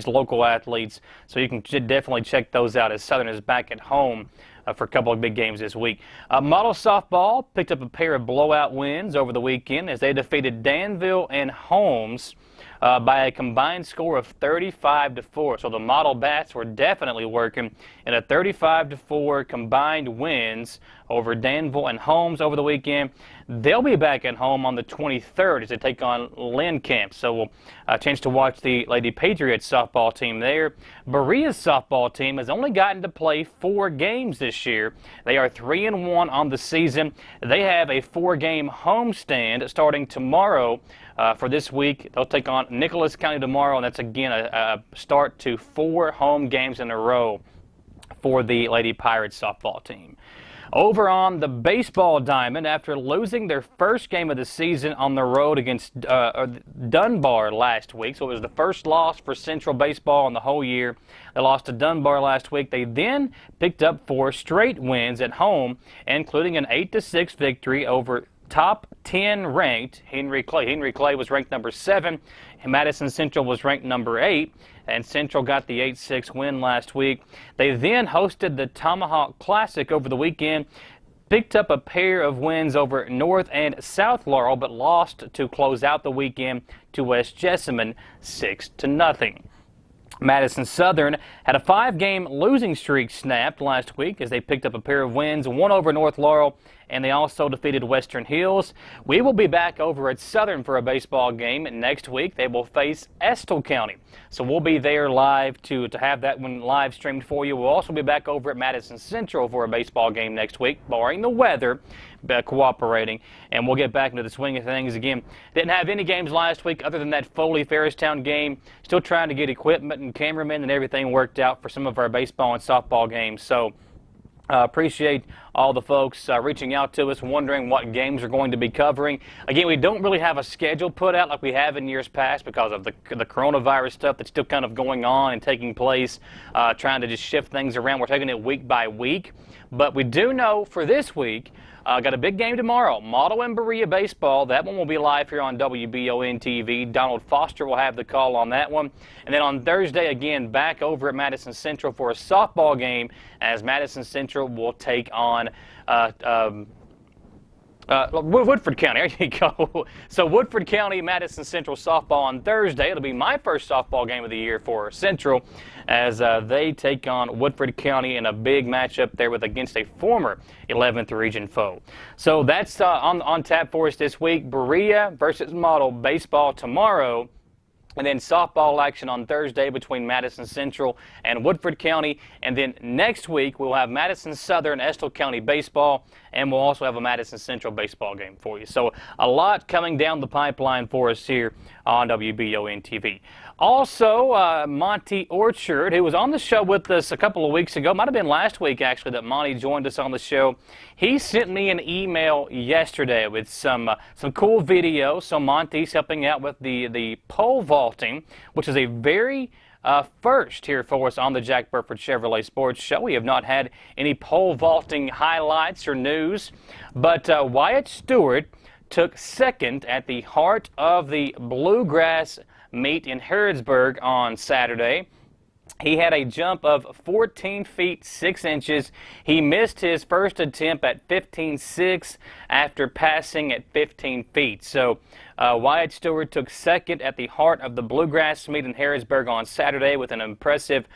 local athletes. So you can definitely check those out as Southern is back at home for a couple of big games this week. Model softball picked up a pair of blowout wins over the weekend as they defeated Danville and Holmes by a combined score of 35-4. So the Model Bats were definitely working in a 35-4 combined wins over Danville and Holmes over the weekend. They'll be back at home on the 23rd as they take on Lynn Camp. So we'll a chance to watch the Lady Patriots softball team there. Berea's softball team has only gotten to play 4 games this year. They are 3-1 on the season. They have a 4-game homestand starting tomorrow. For this week, they'll take on Nicholas County tomorrow, and that's again a start to 4 home games in a row for the Lady Pirates softball team. Over on the baseball diamond, after losing their first game of the season on the road against Dunbar last week, so it was the first loss for Central Baseball in the whole year. They lost to Dunbar last week. They then picked up 4 straight wins at home, including an 8-6 victory over top 10 ranked Henry Clay. Henry Clay was ranked number 7. Madison Central was ranked number 8. And Central got the 8-6 win last week. They then hosted the Tomahawk Classic over the weekend, picked up a pair of wins over North and South Laurel, but lost to close out the weekend to West Jessamine 6-0. Madison Southern had a 5-game losing streak snapped last week as they picked up a pair of wins, one over North Laurel, and they also defeated Western Hills. We will be back over at Southern for a baseball game next week. They will face Estill County. So we'll be there live to have that one live streamed for you. We'll also be back over at Madison Central for a baseball game next week, barring the weather cooperating, and we'll get back into the swing of things again. Didn't have any games last week other than that Foley-Ferristown game. Still trying to get equipment and cameramen and everything worked out for some of our baseball and softball games. So appreciate all the folks reaching out to us, wondering what games we're going to be covering. Again, we don't really have a schedule put out like we have in years past because of the coronavirus stuff that's still kind of going on and taking place, trying to just shift things around. We're taking it week by week. But we do know for this week, got a big game tomorrow, Model and Berea baseball. That one will be live here on WBON TV. Donald Foster will have the call on that one. And then on Thursday, again, back over at Madison Central for a softball game as Madison Central will take on Woodford County. There you go. So Woodford County, Madison Central softball on Thursday. It'll be my first softball game of the year for Central as they take on Woodford County in a big matchup there against a former 11th region foe. So that's on tap for us this week. Berea versus Model baseball tomorrow. And then softball action on Thursday between Madison Central and Woodford County. And then next week we'll have Madison Southern, Estill County baseball, and we'll also have a Madison Central baseball game for you. So a lot coming down the pipeline for us here on WBON TV. Also, Monty Orchard, who was on the show with us a couple of weeks ago, might have been last week actually that Monty joined us on the show. He sent me an email yesterday with some cool video. So Monty's helping out with the pole vaulting, which is a very first here for us on the Jack Burford Chevrolet Sports Show. We have not had any pole vaulting highlights or news, but Wyatt Stewart took second at the Heart of the Bluegrass meet in Harrodsburg on Saturday. He had a jump of 14 feet 6 inches. He missed his first attempt at 15.6 after passing at 15 feet. So Wyatt Stewart took second at the Heart of the Bluegrass meet in Harrodsburg on Saturday with an impressive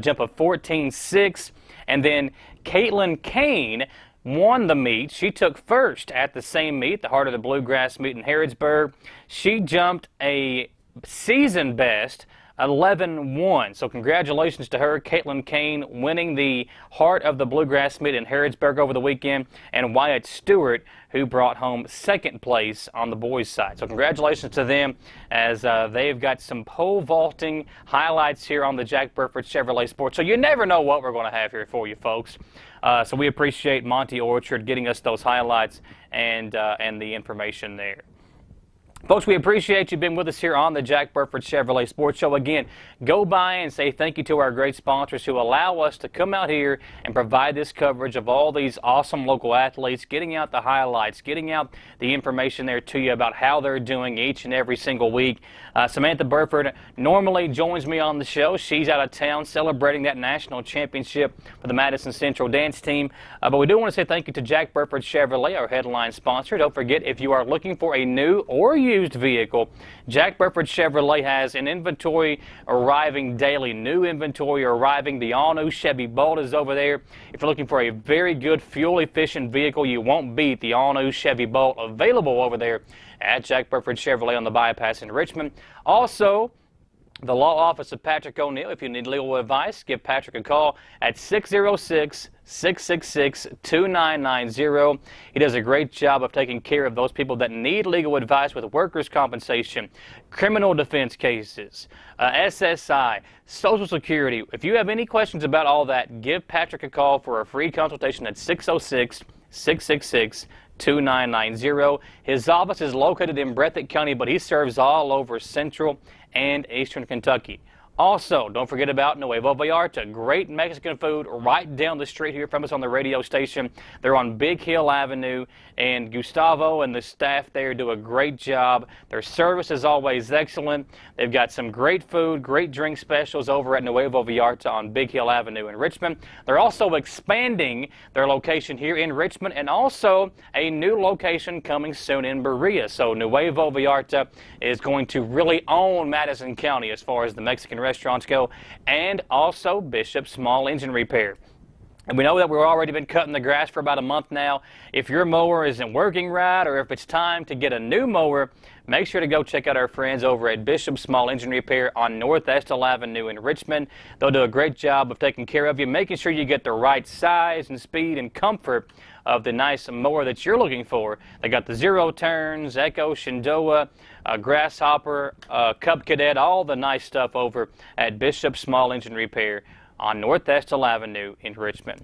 jump of 14.6. And then Caitlin Kane won the meet. She took first at the same meet, the Heart of the Bluegrass meet in Harrodsburg. She jumped a season best 11-1. So congratulations to her, Caitlin Kane, winning the Heart of the Bluegrass meet in Harrodsburg over the weekend, and Wyatt Stewart, who brought home second place on the boys' side. So congratulations to them as they've got some pole vaulting highlights here on the Jack Burford Chevrolet Sports. So you never know what we're going to have here for you folks. So we appreciate Monty Orchard getting us those highlights and the information there. Folks, we appreciate you being with us here on the Jack Burford Chevrolet Sports Show. Again, go by and say thank you to our great sponsors who allow us to come out here and provide this coverage of all these awesome local athletes, getting out the highlights, getting out the information there to you about how they're doing each and every single week. Samantha Burford normally joins me on the show. She's out of town celebrating that national championship for the Madison Central Dance Team. But we do want to say thank you to Jack Burford Chevrolet, our headline sponsor. Don't forget, if you are looking for a new or used used vehicle, Jack Burford Chevrolet has an inventory arriving daily. New inventory arriving. The all-new Chevy Bolt is over there. If you're looking for a very good fuel-efficient vehicle, you won't beat the all-new Chevy Bolt available over there at Jack Burford Chevrolet on the bypass in Richmond. Also, the law office of Patrick O'Neill. If you need legal advice, give Patrick a call at 606-666-2990. He does a great job of taking care of those people that need legal advice with workers' compensation, criminal defense cases, SSI, Social Security. If you have any questions about all that, give Patrick a call for a free consultation at 606-666-2990. His office is located in Breathitt County, but he serves all over Central and Eastern Kentucky. Also, don't forget about Nuevo Vallarta. Great Mexican food right down the street here from us on the radio station. They're on Big Hill Avenue, and Gustavo and the staff there do a great job. Their service is always excellent. They've got some great food, great drink specials over at Nuevo Vallarta on Big Hill Avenue in Richmond. They're also expanding their location here in Richmond, and also a new location coming soon in Berea. So Nuevo Vallarta is going to really own Madison County as far as the Mexican restaurants go, and also Bishop Small Engine Repair. And we know that we've already been cutting the grass for about a month now. If your mower isn't working right, or if it's time to get a new mower, make sure to go check out our friends over at Bishop Small Engine Repair on North Estill Avenue in Richmond. They'll do a great job of taking care of you, making sure you get the right size and speed and comfort of the nice mower that you're looking for. They got the Zero Turns, Echo, Shenandoah, Grasshopper, Cub Cadet, all the nice stuff over at Bishop Small Engine Repair on North Estill Avenue in Richmond.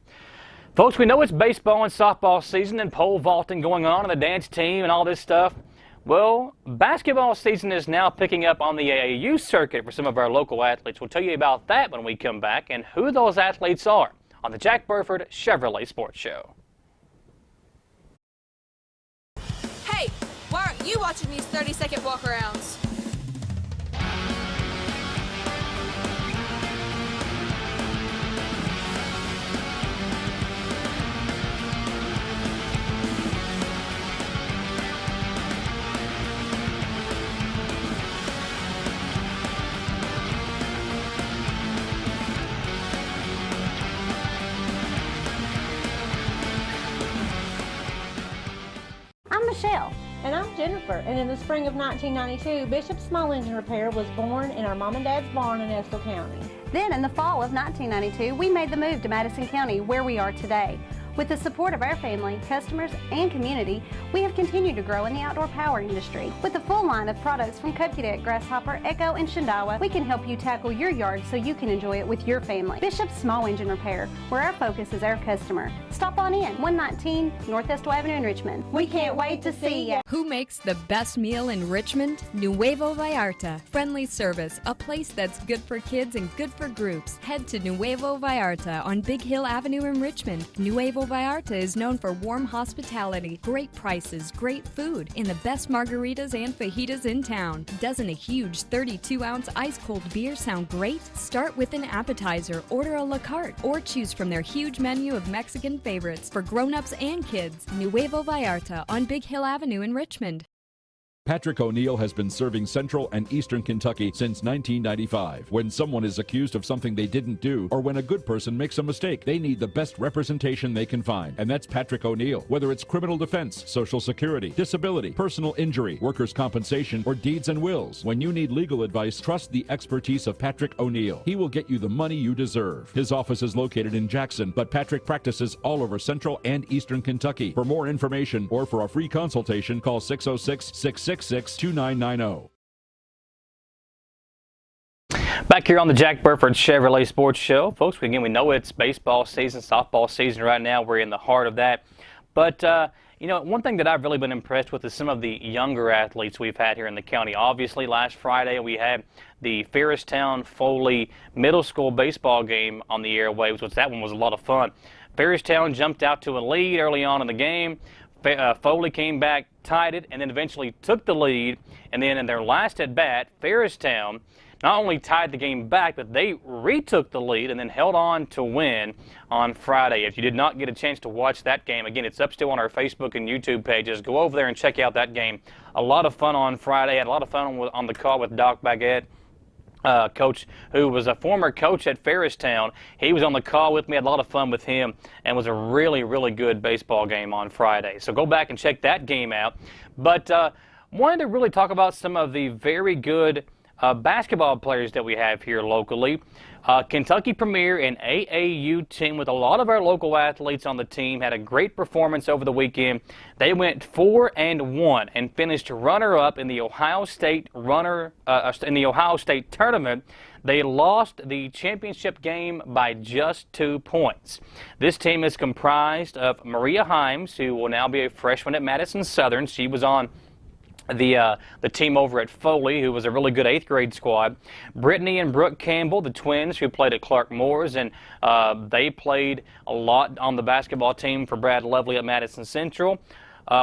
Folks, we know it's baseball and softball season and pole vaulting going on and the dance team and all this stuff. Well, basketball season is now picking up on the AAU circuit for some of our local athletes. We'll tell you about that when we come back and who those athletes are on the Jack Burford Chevrolet Sports Show. Hey, why aren't you watching these 30-second walk-arounds? I'm Michelle. And I'm Jennifer, and in the spring of 1992, Bishop Small Engine Repair was born in our mom and dad's barn in Estill County. Then in the fall of 1992, we made the move to Madison County, where we are today. With the support of our family, customers, and community, we have continued to grow in the outdoor power industry. With a full line of products from Cub Cadet, Grasshopper, Echo, and Shenandoah, we can help you tackle your yard so you can enjoy it with your family. Bishop Small Engine Repair, where our focus is our customer. Stop on in, 119 North Estill Avenue in Richmond. We can't wait to see you. Who makes the best meal in Richmond? Nuevo Vallarta. Friendly service, a place that's good for kids and good for groups. Head to Nuevo Vallarta on Big Hill Avenue in Richmond. Nuevo Vallarta is known for warm hospitality, great prices, great food, and the best margaritas and fajitas in town. Doesn't a huge 32-ounce ice-cold beer sound great? Start with an appetizer, order a la carte, or choose from their huge menu of Mexican favorites for grown-ups and kids. Nuevo Vallarta on Big Hill Avenue in Richmond. Patrick O'Neill has been serving Central and Eastern Kentucky since 1995. When someone is accused of something they didn't do, or when a good person makes a mistake, they need the best representation they can find. And that's Patrick O'Neill. Whether it's criminal defense, Social Security, disability, personal injury, workers' compensation, or deeds and wills, when you need legal advice, trust the expertise of Patrick O'Neill. He will get you the money you deserve. His office is located in Jackson, but Patrick practices all over Central and Eastern Kentucky. For more information or for a free consultation, call 606-666-2990. Back here on the Jack Burford Chevrolet Sports Show. Folks, again, we know it's baseball season, softball season right now. We're in the heart of that. But, you know, one thing that I've really been impressed with is some of the younger athletes we've had here in the county. Obviously, last Friday we had the Ferristown-Foley Middle School baseball game on the airwaves, which that one was a lot of fun. Ferristown jumped out to a lead early on in the game. Foley came back, tied it, and then eventually took the lead. And then in their last at-bat, Ferristown not only tied the game back, but they retook the lead and then held on to win on Friday. If you did not get a chance to watch that game, again, it's up still on our Facebook and YouTube pages. Go over there and check out that game. A lot of fun on Friday. Had a lot of fun on the call with Doc Baguette. Coach, who was a former coach at Ferristown. He was on the call with me, had a lot of fun with him, and was a really, really good baseball game on Friday. So go back and check that game out. But wanted to really talk about some of the very good basketball players that we have here locally. Kentucky Premier and AAU team with a lot of our local athletes on the team had a great performance over the weekend. They went 4-1 and finished runner-up in the Ohio State tournament. They lost the championship game by just 2 points. This team is comprised of Maria Himes, who will now be a freshman at Madison Southern. She was on the team over at Foley, who was a really good 8th grade squad. Brittany and Brooke Campbell, the twins, who played at Clark Moore's, and they played a lot on the basketball team for Brad Lovely at Madison Central.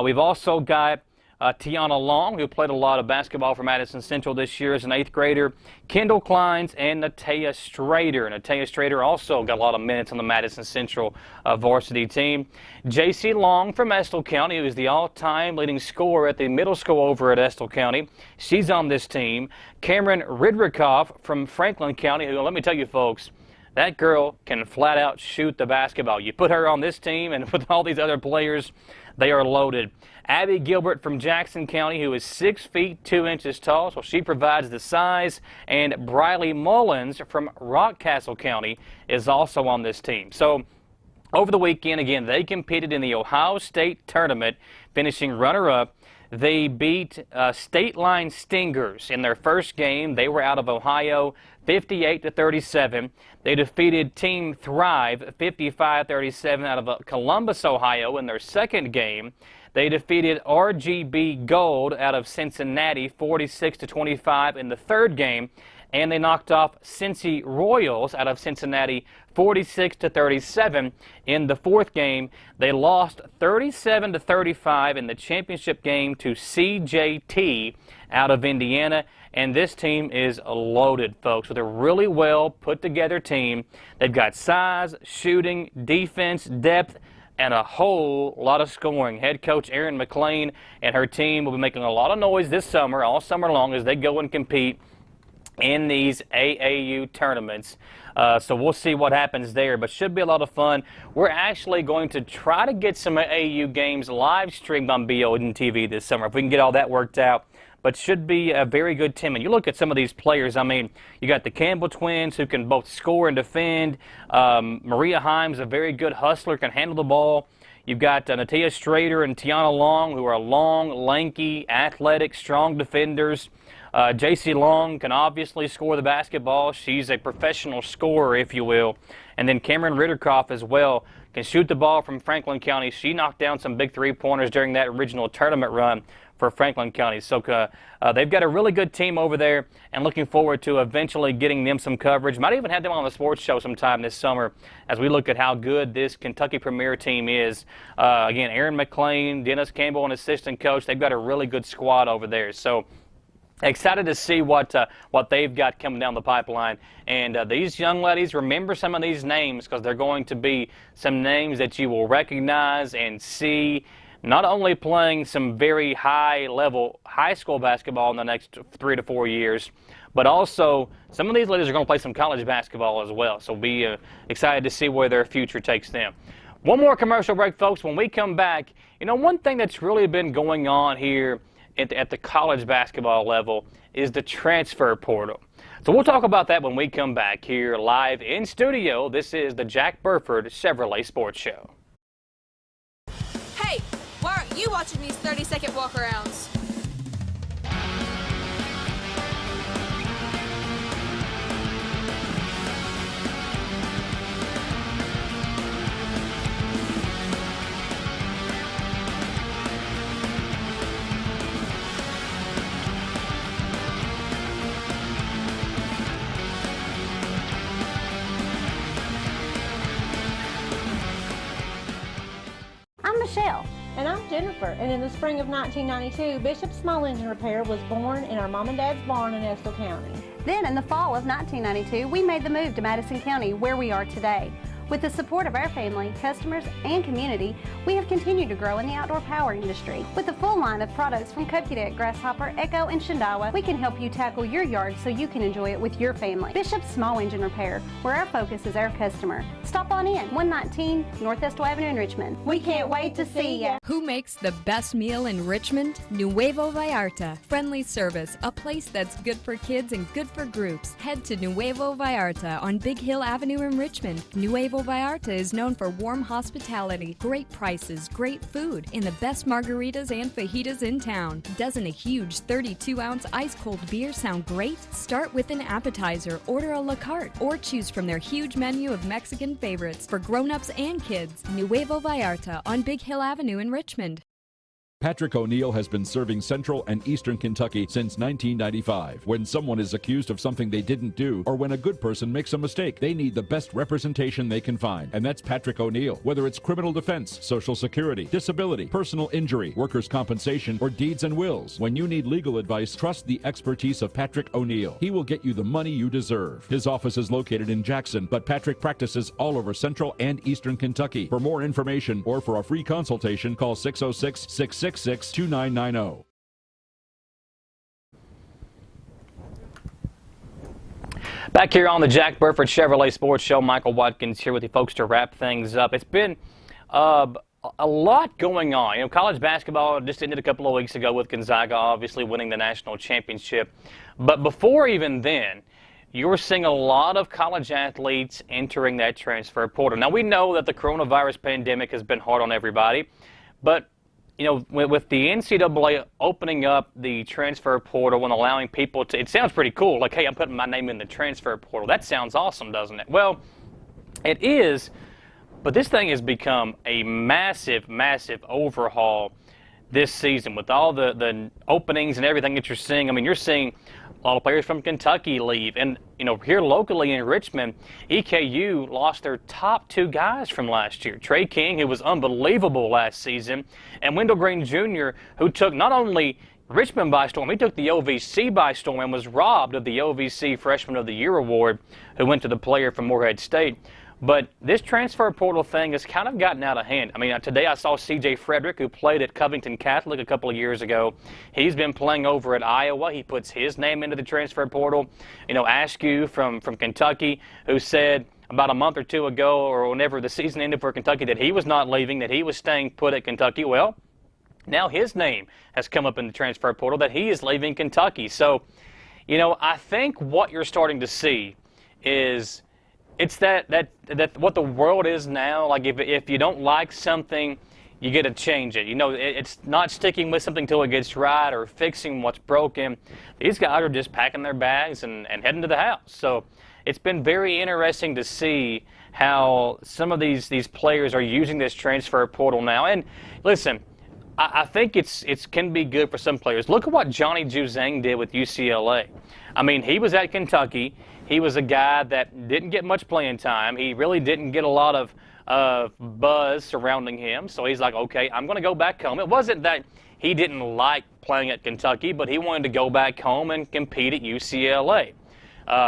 We've also got Tiana Long, who played a lot of basketball for Madison Central this year as an 8th grader. Kendall Kleins and Natea Strader. Natea Strader also got a lot of minutes on the Madison Central varsity team. J.C. Long from Estill County, who is the all-time leading scorer at the middle school over at Estill County. She's on this team. Cameron Ridrikoff from Franklin County, who, let me tell you folks, that girl can flat out shoot the basketball. You put her on this team, and with all these other players, they are loaded. Abby Gilbert from Jackson County, who is 6 feet 2 inches tall, so she provides the size. And Briley Mullins from Rockcastle County is also on this team. So over the weekend, again, they competed in the Ohio State tournament, finishing runner-up. They beat State Line Stingers in their first game. They were out of Ohio 58-37. They defeated Team Thrive 55-37 out of Columbus, Ohio in their second game. They defeated RGB Gold out of Cincinnati 46-25 in the third game. And they knocked off Cincy Royals out of Cincinnati 46-37 in the fourth game. They lost 37-35 in the championship game to CJT out of Indiana. And this team is loaded, folks, with a really well put together team. They've got size, shooting, defense, depth, and a whole lot of scoring. Head coach Erin McLean and her team will be making a lot of noise this summer, all summer long, as they go and compete in these AAU tournaments. So we'll see what happens there, but should be a lot of fun. We're actually going to try to get some AAU games live streamed on BON TV this summer, if we can get all that worked out. But should be a very good team. And you look at some of these players, I mean, you got the Campbell twins who can both score and defend. Maria Himes, a very good hustler, can handle the ball. You've got Natea Strader and Tiana Long, who are long, lanky, athletic, strong defenders. J.C. Long can obviously score the basketball. She's a professional scorer, if you will. And then Cameron Ridderkoff as well can shoot the ball from Franklin County. She knocked down some big three-pointers during that original tournament run for Franklin County. So they've got a really good team over there, and looking forward to eventually getting them some coverage. Might even have them on the sports show sometime this summer as we look at how good this Kentucky Premier team is. Again, Erin McLean, Dennis Campbell, and assistant coach, they've got a really good squad over there. So excited to see what they've got coming down the pipeline. And these young ladies, remember some of these names, because they're going to be some names that you will recognize and see, not only playing some very high-level high school basketball in the next 3 to 4 years, but also some of these ladies are going to play some college basketball as well. So be excited to see where their future takes them. One more commercial break, folks. When we come back, you know, one thing that's really been going on here at the college basketball level is the transfer portal. So we'll talk about that when we come back here live in studio. This is the Jack Burford Chevrolet Sports Show. Hey, why aren't you watching these 30-second walk-arounds? I'm Michelle. And I'm Jennifer, and in the spring of 1992, Bishop's Small Engine Repair was born in our mom and dad's barn in Estill County. Then in the fall of 1992, we made the move to Madison County, where we are today. With the support of our family, customers, and community, we have continued to grow in the outdoor power industry. With a full line of products from Cupcadet, Grasshopper, Echo, and Shindawa, we can help you tackle your yard so you can enjoy it with your family. Bishop's Small Engine Repair, where our focus is our customer. Stop on in, 119 North Estill Avenue in Richmond. We can't wait to see ya. Who makes the best meal in Richmond? Nuevo Vallarta. Friendly service, a place that's good for kids and good for groups. Head to Nuevo Vallarta on Big Hill Avenue in Richmond. Nuevo Vallarta is known for warm hospitality, great prices, great food, and the best margaritas and fajitas in town. Doesn't a huge 32-ounce ice-cold beer sound great? Start with an appetizer, order a la carte, or choose from their huge menu of Mexican favorites for grown-ups and kids. Nuevo Vallarta on Big Hill Avenue in Richmond. Patrick O'Neill has been serving Central and Eastern Kentucky since 1995. When someone is accused of something they didn't do, or when a good person makes a mistake, they need the best representation they can find. And that's Patrick O'Neill. Whether it's criminal defense, Social Security, disability, personal injury, workers' compensation, or deeds and wills, when you need legal advice, trust the expertise of Patrick O'Neill. He will get you the money you deserve. His office is located in Jackson, but Patrick practices all over Central and Eastern Kentucky. For more information or for a free consultation, call 606-666-2990. Back here on the Jack Burford Chevrolet Sports Show, Michael Watkins here with you folks to wrap things up. It's been a lot going on. You know, college basketball just ended a couple of weeks ago with Gonzaga obviously winning the national championship. But before even then, you were seeing a lot of college athletes entering that transfer portal. Now, we know that the coronavirus pandemic has been hard on everybody, but you know, with the NCAA opening up the transfer portal and allowing people to, it sounds pretty cool. Like, hey, I'm putting my name in the transfer portal. That sounds awesome, doesn't it? Well, it is, but this thing has become a massive, massive overhaul this season with all the openings and everything that you're seeing. I mean, you're seeing a lot of players from Kentucky leave. And, you know, here locally in Richmond, EKU lost their top two guys from last year. Trey King, who was unbelievable last season, and Wendell Green Jr., who took not only Richmond by storm, he took the OVC by storm and was robbed of the OVC Freshman of the Year award, who went to the player from Morehead State. But this transfer portal thing has kind of gotten out of hand. I mean, today I saw C.J. Frederick, who played at Covington Catholic a couple of years ago. He's been playing over at Iowa. He puts his name into the transfer portal. You know, Askew from Kentucky, who said about a month or two ago, or whenever the season ended for Kentucky, that he was not leaving, that he was staying put at Kentucky. Well, now his name has come up in the transfer portal, that he is leaving Kentucky. So, you know, I think what you're starting to see is it's that what the world is now. Like if you don't like something, you get to change it. You know, it's not sticking with something till it gets right or fixing what's broken. These guys are just packing their bags and heading to the house. So it's been very interesting to see how some of these players are using this transfer portal now. And listen, I think it can be good for some players. Look at what Johnny Juzang did with UCLA. I mean, he was at Kentucky. He was a guy that didn't get much playing time. He really didn't get a lot of buzz surrounding him. So he's like, okay, I'm going to go back home. It wasn't that he didn't like playing at Kentucky, but he wanted to go back home and compete at UCLA.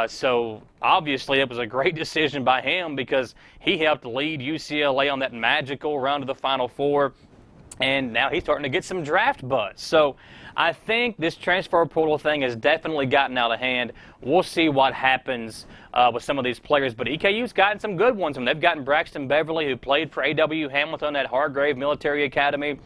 So obviously it was a great decision by him because he helped lead UCLA on that magical run to the Final Four. And now he's starting to get some draft buzz. So I think this transfer portal thing has definitely gotten out of hand. We'll see what happens with some of these players. But EKU's gotten some good ones. I mean, they've gotten Braxton Beverly, who played for A.W. Hamilton at Hargrave Military Academy.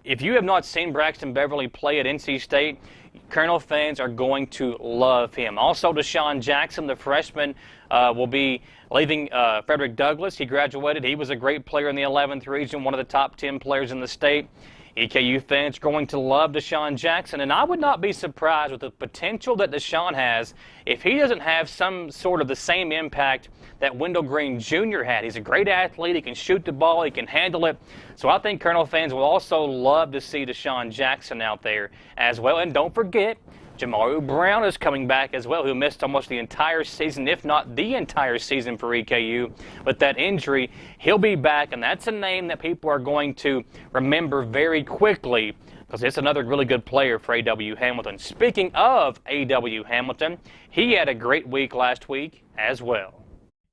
If you have not seen Braxton Beverly play at NC State, Colonel fans are going to love him. Also, Deshaun Jackson, the freshman, will be leaving Frederick Douglass. He graduated. He was a great player in the 11th region, one of the top 10 players in the state. EKU fans are going to love Deshaun Jackson, and I would not be surprised with the potential that Deshaun has if he doesn't have some sort of the same impact that Wendell Green Jr. had. He's a great athlete. He can shoot the ball. He can handle it. So I think Colonel fans will also love to see Deshaun Jackson out there as well. And don't forget, Jamaru Brown is coming back as well, who missed almost the entire season, if not the entire season for EKU. With that injury, he'll be back, and that's a name that people are going to remember very quickly because it's another really good player for A.W. Hamilton. Speaking of A.W. Hamilton, he had a great week last week as well.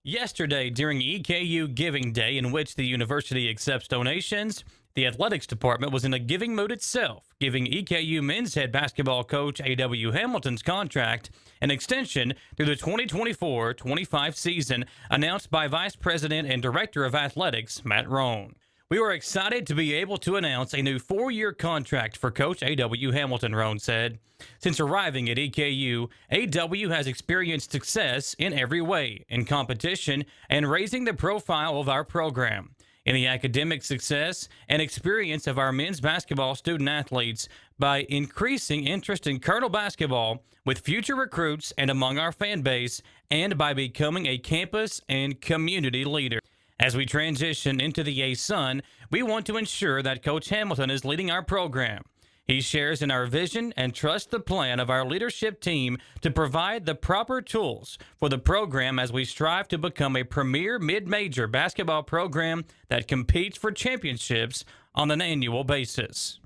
Yesterday, during EKU Giving Day, in which the university accepts donations, the athletics department was in a giving mood itself, giving EKU men's head basketball coach A.W. Hamilton's contract an extension through the 2024-25 season, announced by Vice President and Director of Athletics, Matt Rohn. We were excited to be able to announce a new 4-year contract for Coach A.W. Hamilton, Rohn said. Since arriving at EKU, A.W. has experienced success in every way, in competition and raising the profile of our program, in the academic success and experience of our men's basketball student athletes by increasing interest in Colonel basketball with future recruits and among our fan base, and by becoming a campus and community leader. As we transition into the ASUN, we want to ensure that Coach Hamilton is leading our program. He shares in our vision and trusts the plan of our leadership team to provide the proper tools for the program as we strive to become a premier mid-major basketball program that competes for championships on an annual basis.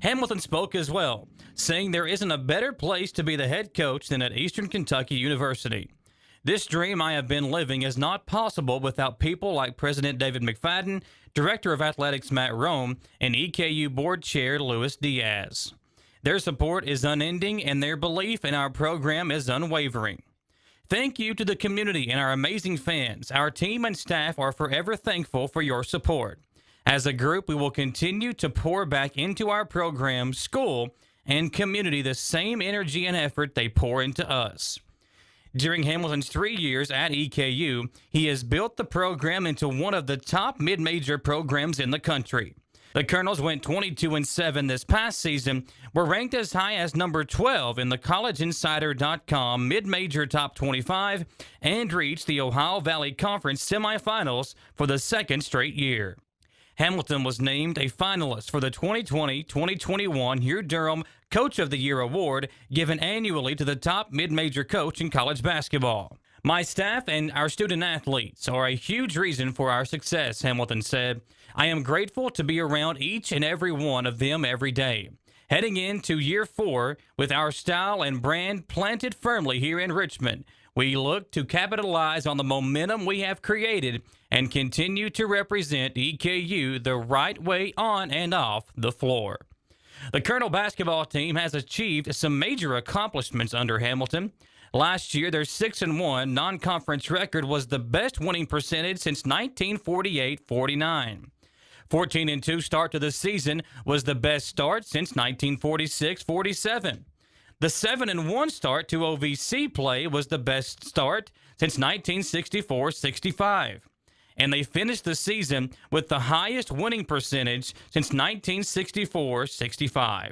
Hamilton spoke as well, saying there isn't a better place to be the head coach than at Eastern Kentucky University. This dream I have been living is not possible without people like President David McFadden, Director of Athletics Matt Rohn, and EKU Board Chair Luis Diaz. Their support is unending, and their belief in our program is unwavering. Thank you to the community and our amazing fans. Our team and staff are forever thankful for your support. As a group, we will continue to pour back into our program, school, and community the same energy and effort they pour into us. During Hamilton's 3 years at EKU, he has built the program into one of the top mid-major programs in the country. The Colonels went 22-7 this past season, were ranked as high as number 12 in the collegeinsider.com mid-major top 25, and reached the Ohio Valley Conference semifinals for the second straight year. Hamilton was named a finalist for the 2020-2021 Hugh Durham Coach of the Year award, given annually to the top mid-major coach in college basketball. My staff and our student athletes are a huge reason for our success, Hamilton said. I am grateful to be around each and every one of them every day. Heading into year 4, with our style and brand planted firmly here in Richmond, we look to capitalize on the momentum we have created and continue to represent EKU the right way on and off the floor. The Colonel basketball team has achieved some major accomplishments under Hamilton. Last year, their 6-1 non-conference record was the best winning percentage since 1948-49. 14-2 start to the season was the best start since 1946-47. The 7-1 start to OVC play was the best start since 1964-65. And they finished the season with the highest winning percentage since 1964-65.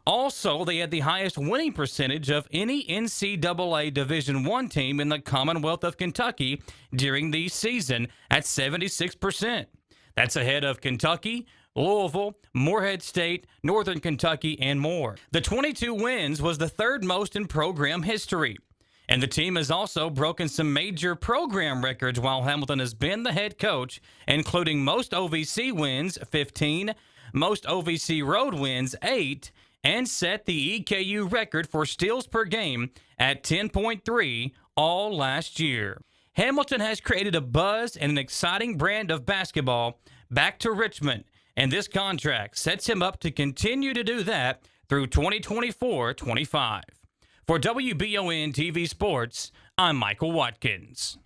Also, they had the highest winning percentage of any NCAA Division I team in the Commonwealth of Kentucky during the season at 76%. That's ahead of Kentucky, Louisville, Morehead State, Northern Kentucky, and more. The 22 wins was the third most in program history. And the team has also broken some major program records while Hamilton has been the head coach, including most OVC wins, 15, most OVC road wins, 8, and set the EKU record for steals per game at 10.3 all last year. Hamilton has created a buzz and an exciting brand of basketball back to Richmond, and this contract sets him up to continue to do that through 2024-25. For WBON TV Sports, I'm Michael Watkins.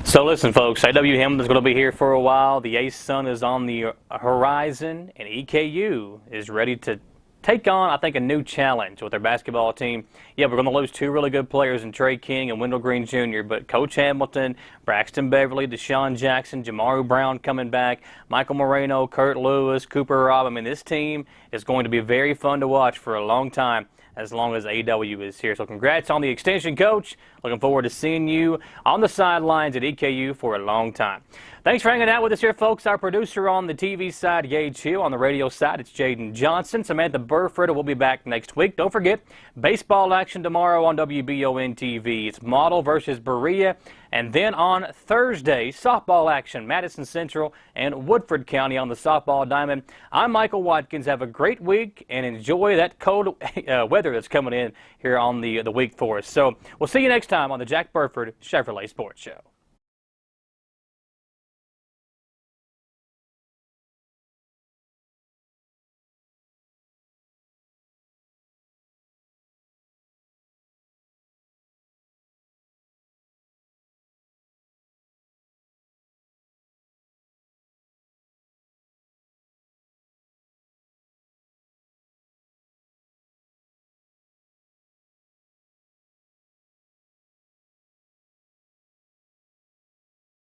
So listen, folks, A.W. Hamilton's going to be here for a while. The ASUN is on the horizon, and EKU is ready to take on, I think, a new challenge with their basketball team. Yeah, we're going to lose 2 really good players in Trey King and Wendell Green Jr., but Coach Hamilton, Braxton Beverly, Deshaun Jackson, Jamaru Brown coming back, Michael Moreno, Kurt Lewis, Cooper Robb. I mean, this team is going to be very fun to watch for a long time, as long as AW is here. So congrats on the extension, Coach. Looking forward to seeing you on the sidelines at EKU for a long time. Thanks for hanging out with us here, folks. Our producer on the TV side, Gage Hill. On the radio side, it's Jaden Johnson. Samantha Burford will be back next week. Don't forget, baseball action tomorrow on WBON TV. It's Model versus Berea. And then on Thursday, softball action, Madison Central and Woodford County on the softball diamond. I'm Michael Watkins. Have a great week and enjoy that cold weather that's coming in here on the week for us. So we'll see you next time on the Jack Burford Chevrolet Sports Show.